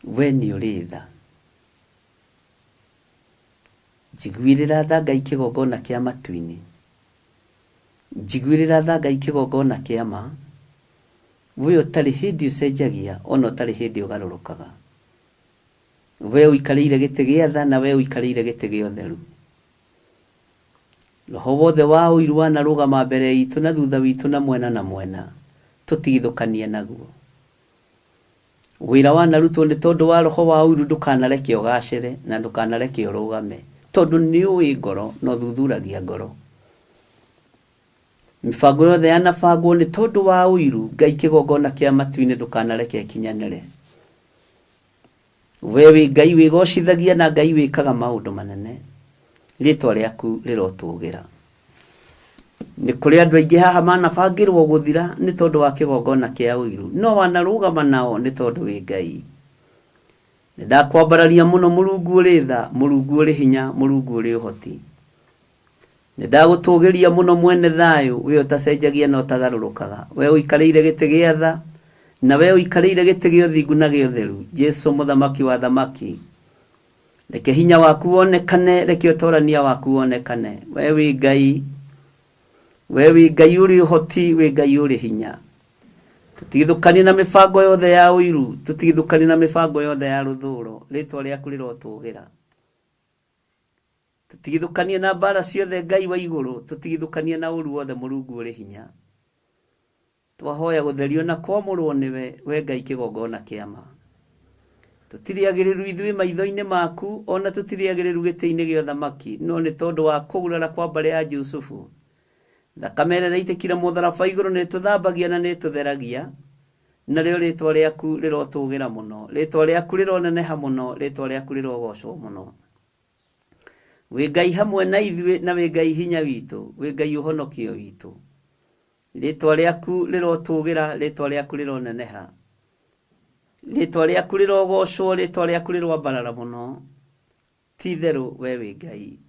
Speaker 5: We nĩ ũrĩ tha. Njiguĩrĩra tha Ngai kĩgongona kĩa matu-inĩ. Njiguĩrĩra tha Ngai kĩgongona kĩa ma. We ũtarĩ hĩndĩ ũcenjagia, ona ũtarĩ hĩndĩ ũgarũrũkaga. We ũikarĩire gĩtĩ gĩa tha, na we ũikarĩire gĩtĩ gĩa ũtheru. Roho wothe wa ũiru wanarũgama mbere itũ na thutha witũ na mwena na mwena, tũtigithũkanie naguo. Wĩra wanarutwo nĩ tondũ wa roho wa ũiru ndũkanareke ũgacĩre na ndũkanareke ũrũgame, tondũ nĩ ũĩ ngoro na ũthuthuragia ngoro. Mĩbango yothe yanabangwo nĩ tondũ wa ũiru, Ngai kĩgongona kĩa matu-inĩ ndũkanareke kinyanĩre. We wĩ Ngai wĩgocithagia na Ngai wĩkaga maũndũ manene. Rĩĩtwa rĩaku rĩrotũgĩra. Nĩ kũrĩ andũ aingĩ haha manabangĩrwo gũthira nĩ tondũ wa kĩgongona kĩa ũiru, no wanarũgama nao nĩ tondũ wĩ Ngai. Nĩndakwambararia mũno Mũrungu ũrĩ tha, Mũrungu ũrĩ hinya, Mũrungu ũrĩ ũhoti. Nĩndagũtũgĩria mũno mwene thayũ, we ũtacenjagia na ũtagarũrũkaga. We ũikarĩire gĩtĩ gĩa tha, na we ũikarĩire gĩtĩ gĩa ũthingu na gĩa ũtheru. Jesu mũthamaki wa thamaki. Reke hinya waku wonekane, reke ũtorania waku wonekane. We wĩ Ngai. We wĩ Ngai ũrĩ ũhoti, wĩ Ngai ũrĩ hinya. Tũtigithũkanie na mĩbango yothe ya ũiru, tũtigithũkanie na mĩbango yothe ya rũthũũro. Rĩĩtwa rĩaku rĩrotũgĩra. Tũtigithũkanie na mbara ciothe Ngai wa igũrũ, tũtigithũkanie na ũru wothe Mũrungu ũrĩ hinya. Twahoya gũtherio na kwamũrwo nĩwe, we Ngai kĩgongona kĩa ma. Tũtirĩagĩrĩru ithuĩ maitho-inĩ maku, ona tũtirĩagĩrĩru gĩtĩ-inĩ gĩa ũthamaki, no nĩ tondũ wa kũgurara kwa mbare ya Jusufu. Thakame ĩrĩa yaitĩkire mũtharaba igũrũ nĩ tũthambagia na nĩ tũtheragia. Narĩo rĩĩtwa rĩaku rĩrotũgĩra mũno, rĩĩtwa rĩaku rĩroneneha mũno, rĩĩtwa rĩaku rĩrogocwo mũno. Wĩ Ngai hamwe na ithuĩ, na wĩ Ngai hinya witũ, wĩ Ngai ũhonokio witũ. Rĩĩtwa rĩaku rĩrotũgĩra, rĩĩtwa rĩaku rĩroneneha. Rĩĩtwa rĩaku rĩrogocwo, rĩĩtwa rĩaku rĩroambarara mũno. Ti itherũ we wĩ Ngai.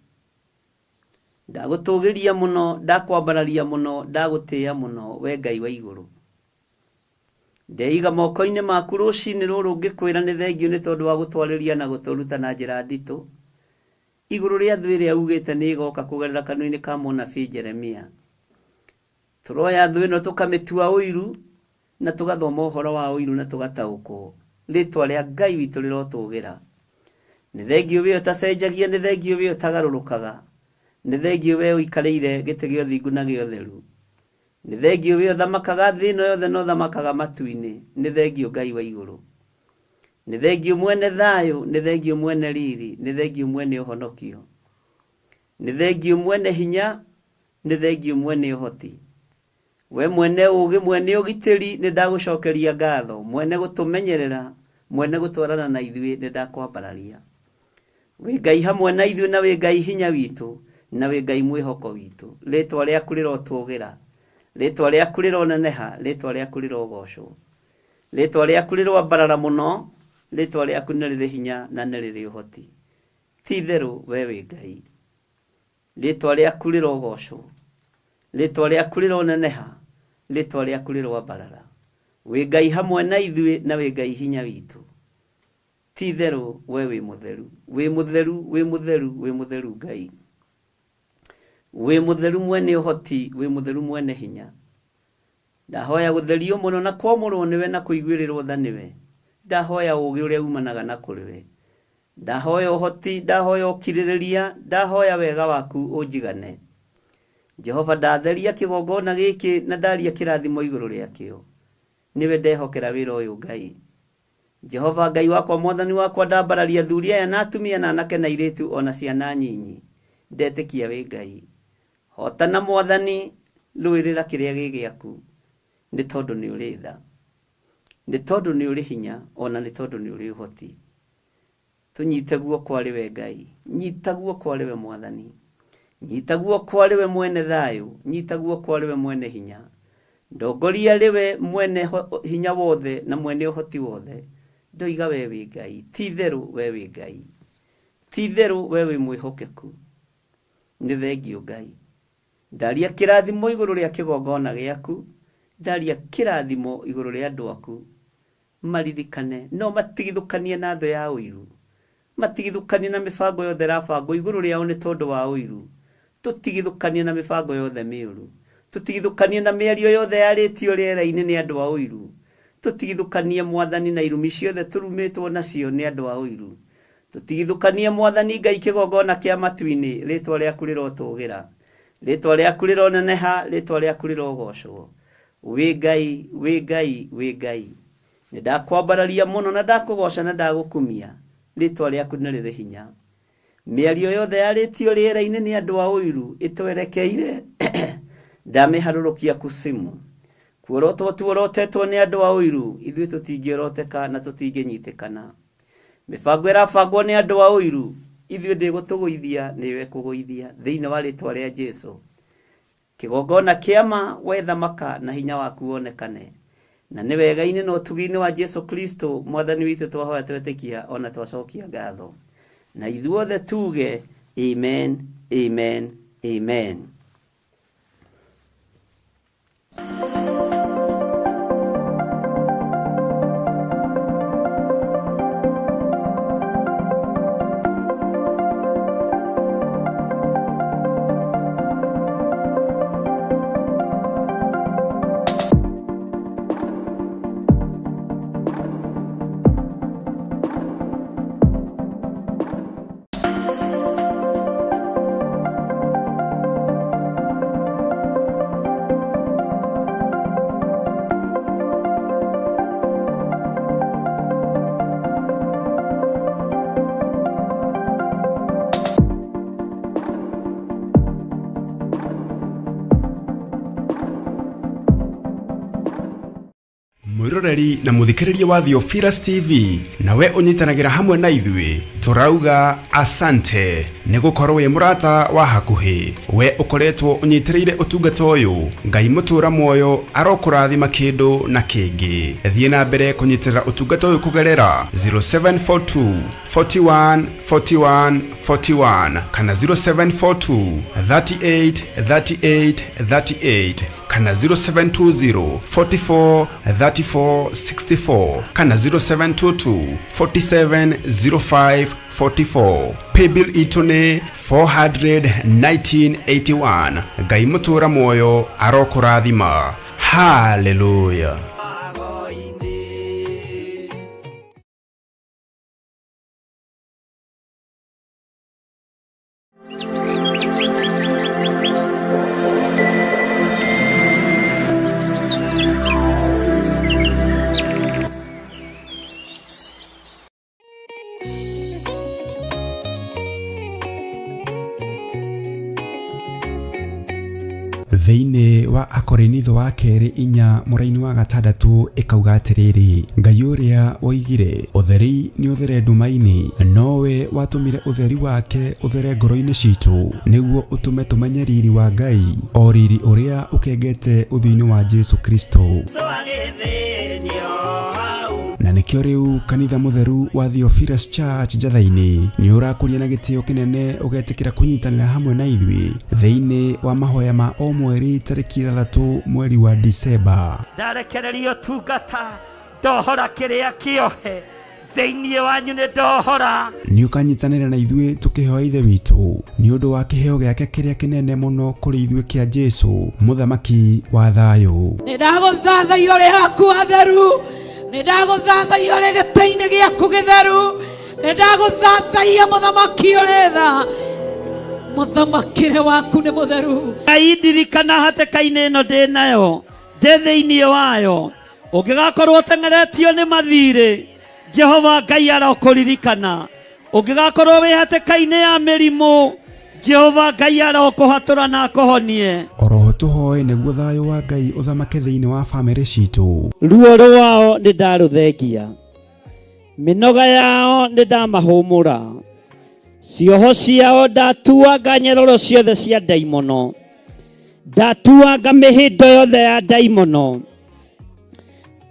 Speaker 5: Ndagũtũgĩria mũno, ndakwambararia mũno, ndagũtĩĩa mũno, we Ngai wa igũrũ.
Speaker 6: ndeiga moko-inĩ maku rũcinĩ rũrũ ngĩkwĩra nĩ thengio nĩ tondũ wa gũtwarĩria na gũtũruta na njĩra nditũ igũrũ rĩa thũ ĩrĩa ugĩte nĩ igoka kũgerera kanua-inĩ ka mũnabii Jeremia. Tũroya thũ ĩno tũkamĩtua ũiru na tũgathoma ũhoro wa ũiru na tũgataũkwo rĩtwa rĩa Ngai witũ rĩrotũgĩra. Nĩ thengio we ũtacenjagia, nĩ thengio we ũtagarũrũkaga, nĩ thengio we ũikarĩire gĩtĩ gĩa ũthingu na gĩa ũtheru, nĩ thengio we ũthamakaga thĩ ĩno yothe na ũthamakaga matu-inĩ, nĩ thengio Ngai wa igũrũ, nĩ thengio mwene thayũ, nĩ thengio mwene riri, nĩ thengio mwene ũhonokio, nĩ thengio mwene hinya, nĩ thengio mwene ũhoti, we mwene ũgĩ, mwene ũgitĩri, nĩ ndagũcokeria ngatho, mwene gũtũmenyerera, mwene gũtwarana na ithuĩ, nĩ ndakwambararia. Wĩ Ngai hamwe na ithuĩ, na wĩ Ngai hinya witũ, na wĩ Ngai mwĩhoko witũ. Rĩtwa rĩaku rĩrotũgĩra, rĩtwa rĩaku rĩroneneha, rĩtwa rĩaku rĩrogocwo, rĩtwa rĩaku rĩroambarara mũno, rĩtwa rĩaku nĩ rĩrĩ hinya na nĩ rĩrĩ ũhoti. Ti itherũ we wĩ Ngai, rĩtwa rĩaku rĩrogocwo, rĩtwa rĩaku rĩroneneha, rĩtwa rĩaku rĩroambarara. Wĩ Ngai hamwe na ithuĩ, na wĩ Ngai hinya witũ. Ti itherũ we wĩ mũtheru, wĩ mũtheru, wĩ mũtheru, wĩ mũtheru Ngai, wĩ mũtheru mwene ũhoti, wĩ mũtheru mwene hinya. Ndahoya gũtherio mũno na kwamũrwo nĩwe na kũiguĩrĩrwo tha nĩwe. Ndahoya ũũgĩ ũrĩa umanaga na kũrĩ we, ndahoya ũhoti, ndahoya ũkirĩrĩria, ndahoya wega waku ũnjigane. Jehova, ndatheria kĩgongona gĩkĩ na ndaria kĩrathimo igũrũ rĩakĩo, niwe ndehokera wĩra ũyũ Ngai. Jehova Ngai wakwa, mwathani wakwa, ndambararia thuri aya na atumia na anake na airĩtu ona ciana nyinyi, ndetĩkia wĩ Ngai. Hotana mwathani, rũĩrĩra kĩrĩa gĩ gĩaku, nĩ tondũ nĩ ũrĩ tha, nĩ tondũ nĩ ũrĩ hinya, ona nĩ tondũ nĩ ũrĩ ũhoti. Tũnyite guoko arĩ we Ngai, nyita guoko arĩ we mwathani, nyita guoko arĩ we mwene thayũ, nyita guoko arĩ we mwene hinya, ndongoria arĩ we mwene hinya wothe na mwene ũhoti wothe. Ndoiga we wĩ Ngai, ti itherũ we wĩ Ngai, ti itherũ we wĩ mwĩhokeku. Nĩ thengio Ngai, ndaria kĩrathimo igũrũ rĩa kĩgongona gĩaku, ndaria kĩrathimo igũrũ rĩa andũ aku, maririkane no matigithũkanie na thũ ya ũiru, matigithũkanie na mĩbango yothe rabangwo igũrũ rĩao nĩ tondũ wa ũiru. Tũtigithũkanie na mĩbango yothe mĩũru, tũtigithũkanie na mĩario yothe yarĩtio rĩera-inĩ nĩ andũ a ũiru, tũtigithũkanie mwathani na irumi ciothe tũrumĩtwo nacio nĩ andũ a ũiru, tũtigithũkanie mwathani Ngai kĩgongona kĩa matu-inĩ. Rĩtwa rĩaku rĩrotũgĩra, rĩtwa rĩaku rĩroneneha, rĩtwa rĩaku rĩrogocwo. Wĩ Ngai, wĩ Ngai, wĩ Ngai, nĩ ndakwambararia mũno na ndakũgoca na ndagũkumia. Rĩtwa rĩaku nĩ rĩrĩ hinya. Mĩario yothe yarĩtio rĩera-inĩ nĩ andũ a ũiru ĩtwerekeire, ndamĩharũrũkia kusimu. Kuorotwo tuorotetwo nĩ andũ a ũiru, ithuĩ tũtingĩoroteka na tũtingĩnyitĩkana. Mĩbango ĩrabangwo nĩ andũ a ũiru, ithuĩ ndĩgũtũgũithia, nĩwe kũgũithia thĩinĩ wa rĩtwa rĩa Jesũ. Kĩgongona kĩama, we thamaka na hinya waku wonekane, na nĩ wega-inĩ na ũtugi-inĩ wa Jesũ Kristo mwathani witũ twahoya twetĩkia ona twacokia ngatho. Na ithuothe tuge amen, amen, amen.
Speaker 1: mwiroreri na muthikiriria wa Theophilus TV nawe unyitanagira hamwe na ithuĩ turauga asante nigukorwo wi murata wa hakuhi we ukoretwo unyitirĩire utungata uyu Ngai mutura muoyo arokurathima kindu na kingi thie na mbere kunyitirĩra utungata uyu kugerera 0742 41 41 41 kana 0742 38 38 38 kana 0720 44 34 64 kana 0722 47 05 44. Paybill itone 41981. Ngai mutura moyo arokurathima. Hallelujah. Thĩinĩ wa Akorinitho wa kerĩ 4 mũraini wa 6 ĩkauga atĩrĩrĩ, Ngai ũrĩa woigire ũtheri nĩ ũthere nduma-inĩ, nowe watũmire ũtheri wake ũthere ngoro-inĩ citũ, nĩguo ũtũme tũmenye riri wa Ngai, o riri ũrĩa ũkengete ũthiũ-inĩ wa Jesu Kristo. Na nĩkĩo rĩu kanitha mũtheru wa Theophilus Church Njathainĩ nĩ ũrakũria na gĩtĩo kĩnene ũgetĩkĩra kũnyitanĩra hamwe na ithuĩ thĩinĩ wa mahoya ma o mweri tarĩki 3 mweri wa Disemba.
Speaker 2: Ndarekererio tungata ndohora kĩrĩa kĩohe thĩinĩ wanyu nĩ ndohora.
Speaker 1: Nĩ ũkanyitanĩra na ithuĩ tũkĩhoya ithe witũ nĩ ũndũ wa kĩheo gĩake kĩrĩa kĩnene mũno kũrĩ ithuĩ kĩa Jesu mũthamaki wa thayũ.
Speaker 3: Nĩ ndagũthathaiya ũrĩ haku atheru, nĩ ndagũthathaiya ũrĩ gĩtĩ-inĩ gĩaku gĩtheru, nĩ ndagũthathaiya mũthamaki ũrĩ tha, mũthamakĩre waku nĩ mũtheru.
Speaker 2: Ngai ndirikana hatĩka-inĩ ĩno ndĩ nayo ndĩ thĩinĩ wayo, ũngĩgakorwo ũteng'eretio nĩ mathirĩ, Jehova Ngai arokũririkana. Ũngĩgakorwo wĩ hatĩka-inĩ ya mĩrimũ, Jehova Ngai arokũhatũra na akũhonie.
Speaker 1: Oroho tũhoe nĩguo thayũ wa Ngai ũthamake thĩinĩ wa bamĩrĩ citũ.
Speaker 2: Ruo rwao nĩ ndarũthengia, mĩnoga yao nĩ ndamahũmũra, cioho ciao ndatuanga nyororo ciothe cia ndaimono, ndatuanga mĩhĩndo yothe ya ndaimono,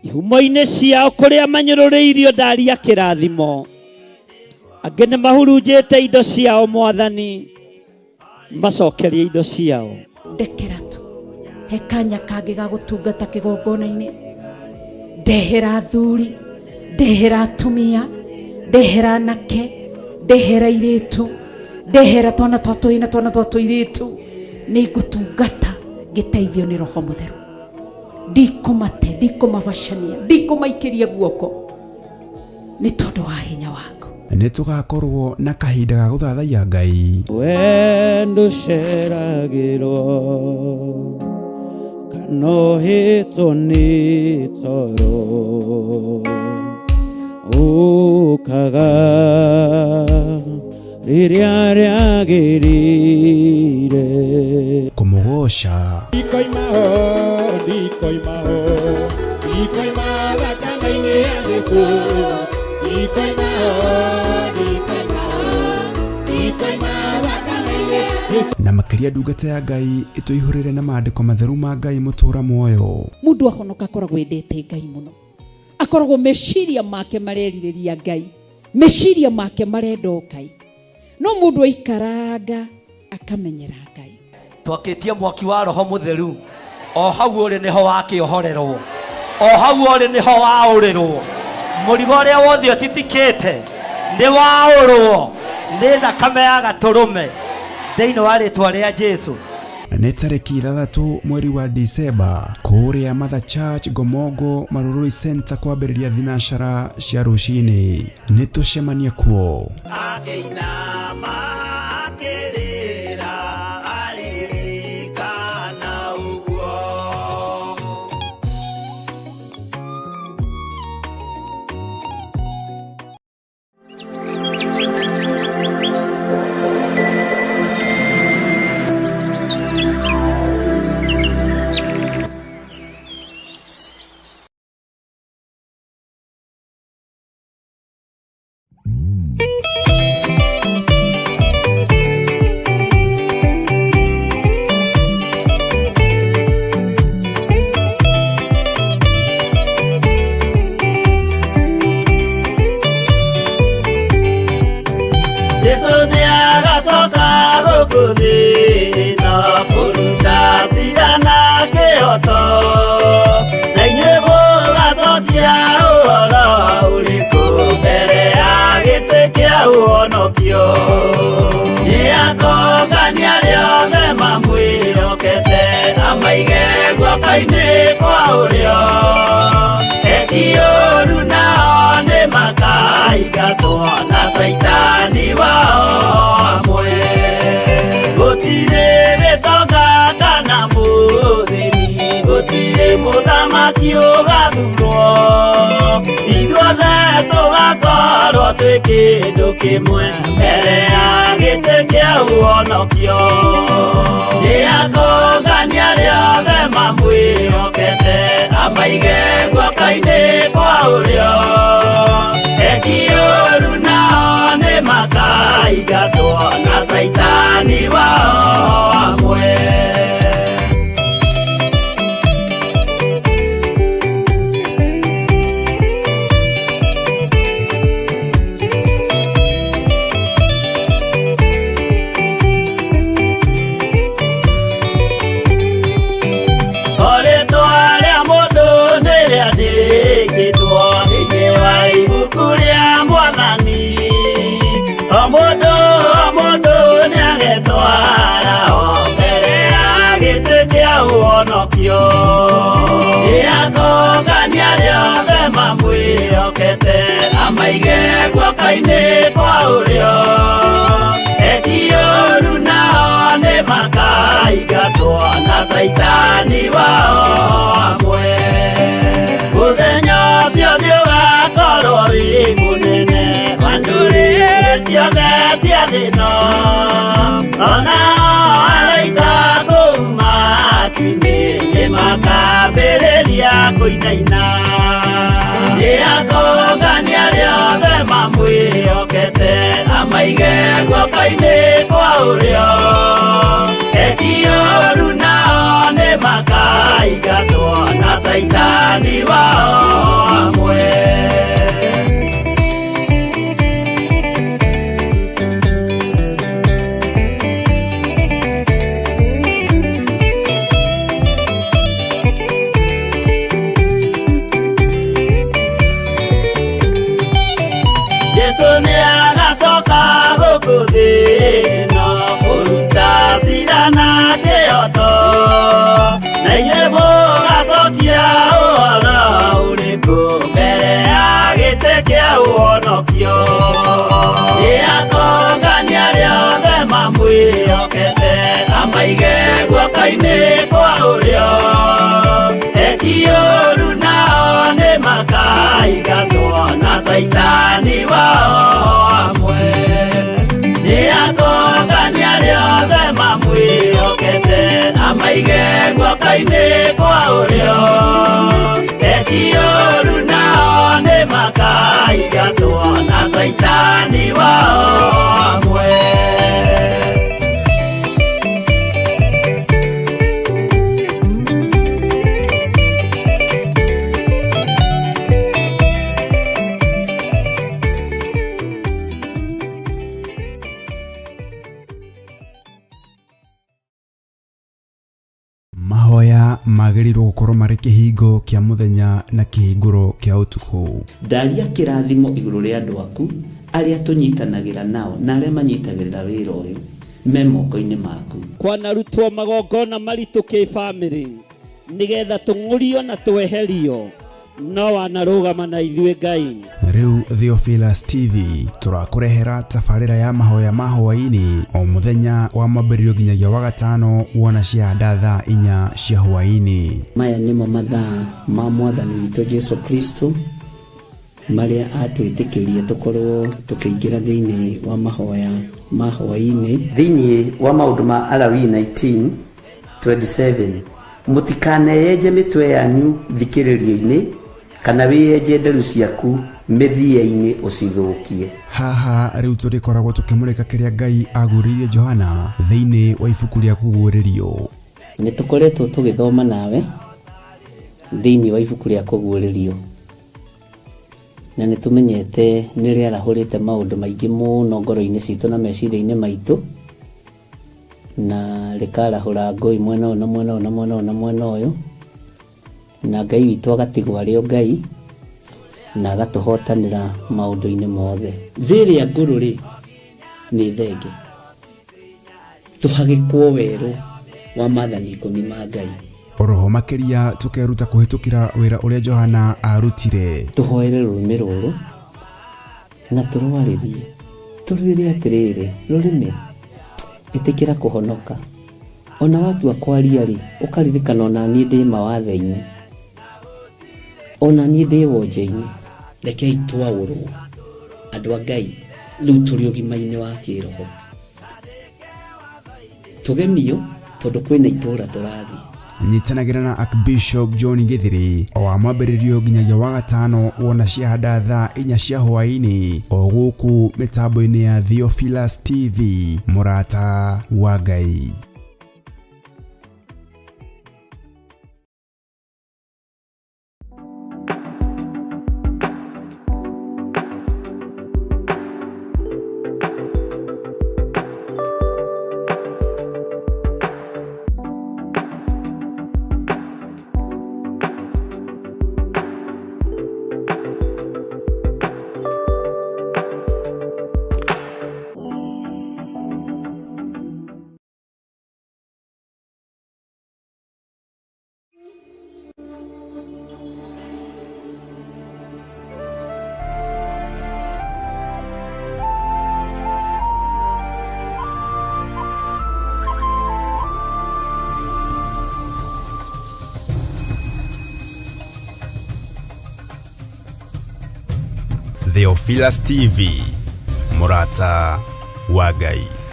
Speaker 2: ihumo-inĩ ciao kũrĩa manyũrũrĩirio ndaria kĩrathimo, angĩ nĩ mahurunjĩte indo ciao Mwathani, macokerie indo ciao.
Speaker 3: Ndekera tu he kanya kangĩ ga gũtungata kĩgongona-inĩ, ndehera athuri, ndehera atumia, ndehera anake, ndehera airĩtu, ndehera twana twa tũi na twana twa tũirĩtu, nĩ ngũtungata ngĩteithio nĩ Roho Mũtheru. Ndikũmate, ndikũmabacania, ndikũmaikĩria guoko nĩ tondũ wa hinya waku.
Speaker 1: Nĩ tũgakorwo na kahinda ga gũthathaiya Ngai.
Speaker 7: Wendo ceragĩrwo kanohĩtwo nĩ toro, ũkaga rĩrĩa rĩagĩrĩire
Speaker 1: kũmũgoca.
Speaker 4: Ndikoima thakame-inĩ ya Jesũ, ndikoima thakame-inĩ ya Jesũ.
Speaker 1: Na makĩria ndungata ya Ngai ĩtũihũrĩre na maandĩko matheru ma Ngai mũtũra muoyo.
Speaker 3: Mũndũ ahonoka akoragwo endete Ngai mũno, akoragwo meciria make marerirĩria Ngai, meciria make marenda Ngai, no mũndũ aikaranga akamenyera Ngai.
Speaker 2: Twakĩtie mwaki wa Roho Mũtheru, o hau ũrĩ nĩho wakĩohorerwo, o hau ũrĩ nĩho waũrĩrwo, mũrigo ũrĩa wothe ũtitikĩte nĩ waũrwo nĩ thakame ya Gatũrũme thĩinĩ wa rĩtwa rĩa Jesu.
Speaker 1: Nĩ tarĩki 3 mweri wa Disemba kũrĩa Mother Church Ngomongo Marurui Center kwambĩrĩria thinacara cia rũcinĩ. Nĩ tũcemanie kuo.
Speaker 6: guoka-inĩ kwa ũrĩo ekĩũru nao nĩ makaingatwo na Saitani wao hamwe. Gũtirĩ gĩtonga kana mũthĩni, gũtirĩ mũthamaki ũgathurwo, ithuothe tũgakorwo twĩ kĩndũ kĩmwe mbere ya gĩtĩ kĩa ũhonokio. Nĩ akũngania rĩothe mamwĩhokete, amaige guoka-inĩ kwa ũrĩo ekĩũru nao nĩ makaingatwo na Saitani wao hamwe. Akũngania rĩothe mamwĩhokete, amaige guoka-inĩ kwa ũrĩo ekĩũru nao nĩ makaingatwo na Saitani wao hamwe. Mũthenya ũcio nĩũgakorwo wĩ mũnene wa ndũrĩrĩ ciothe cia thĩ ĩno, onao araika kũu matu-inĩ nĩ makambĩrĩria kũinaina. Nĩ akũngania rĩothe mamwĩhokete, amaige guoka-inĩ kwa ũrĩo ekĩũru nao nĩ makaingatwo na Saitani wao hamwe. Nĩ akũngania rĩothe mamwĩhokete, amaige guoka-inĩ kwa ũrĩo ekĩũru nao nĩ makaingatwo na Saitani wao hamwe. Nĩ akũngania rĩothe mamwĩhokete, amaige guoka-inĩ kwa ũrĩo ekĩũru nao nĩ makaingatwo na Saitani wao hamwe.
Speaker 1: Mahoya magĩrĩirwo gũkorwo marĩ kĩhingo kĩa mũthenya na kĩhingũro kĩa ũtukũ.
Speaker 5: Ndaria kĩrathimo igũrũ rĩa andũ aku arĩa tũnyitanagĩra nao na arĩa manyitagĩrĩra wĩra ũyũ me moko-inĩ maku.
Speaker 2: Kwanarutwo magongona maritũ kĩ-bamĩrĩ nĩgetha tũng'ũrio na tweherio, no wanarũgama na ithuĩ Ngai.
Speaker 1: Rĩu Theophilus TV tũrakũrehera tabarĩra ya mahoya ma hwaĩ-inĩ o mũthenya wa mwambĩrĩrio nginyagia wa gatano wona ciahanda thaa 4 cia hwaĩ-inĩ.
Speaker 5: Maya nĩmo mathaa ma Mwathani witũ Jesu Kristo marĩa atwĩtĩkĩria tũkorwo tũkĩingĩra thĩinĩ wa mahoya ma hwaĩ-inĩ. Thĩinĩ wa maũndũ ma Alawii 19:27 mũtikaneyenje mĩtwe yanyu thikĩrĩrio-inĩ kana wĩyenje nderu ciaku mĩthia-inĩ ũcithũkie.
Speaker 1: Haha rĩu tũrĩkoragwo tũkĩmũrĩka kĩrĩa Ngai agũrĩire Johana thĩinĩ wa ibuku rĩa kũguũrĩrio.
Speaker 5: Nĩ tũkoretwo tũgĩthoma nawe thĩinĩ wa ibuku rĩa kũguũrĩrio, na nĩ tũmenyete nĩ rĩarahũrĩte maũndũ maingĩ mũno ngoro-inĩ citũ na meciria-inĩ maitũ, na rĩkarahũra ngũĩ mwena ũyũ na mwena ũyũ na mwena ũyũ na mwena ũyũ, na Ngai witũ agatigwo arĩ o Ngai na agatũhotanĩra maũndũ-inĩ mothe. Thĩrĩa ngũrũ-rĩ nĩ thenge, tũhagĩkwo werũ wa maathani 10 ma Ngai.
Speaker 1: oroho makeria tukeruta kuhitukira wira uria Johana arutire.
Speaker 5: Tuhoere rurimi ruru na turwaririe turwire atiriri rurimi itikira kuhonoka ona watu akwaria ri ukaririkana ona nie ndi mawathe-ini ona nie ndi wonje-ini rekei twaurwo andu a Ngai riu turi ugima-ini wa kiroho tugemio tondu kwina itura turathi.
Speaker 1: Nyitanagira na Archbishop John Githiri o wa mwambiririo nginyagia wa gatano wona ciahanda thaa 4 cia hwaini o guku mitambo-ini ya Theophilus TV murata wa Ngai. Theophilus TV murata wa Ngai.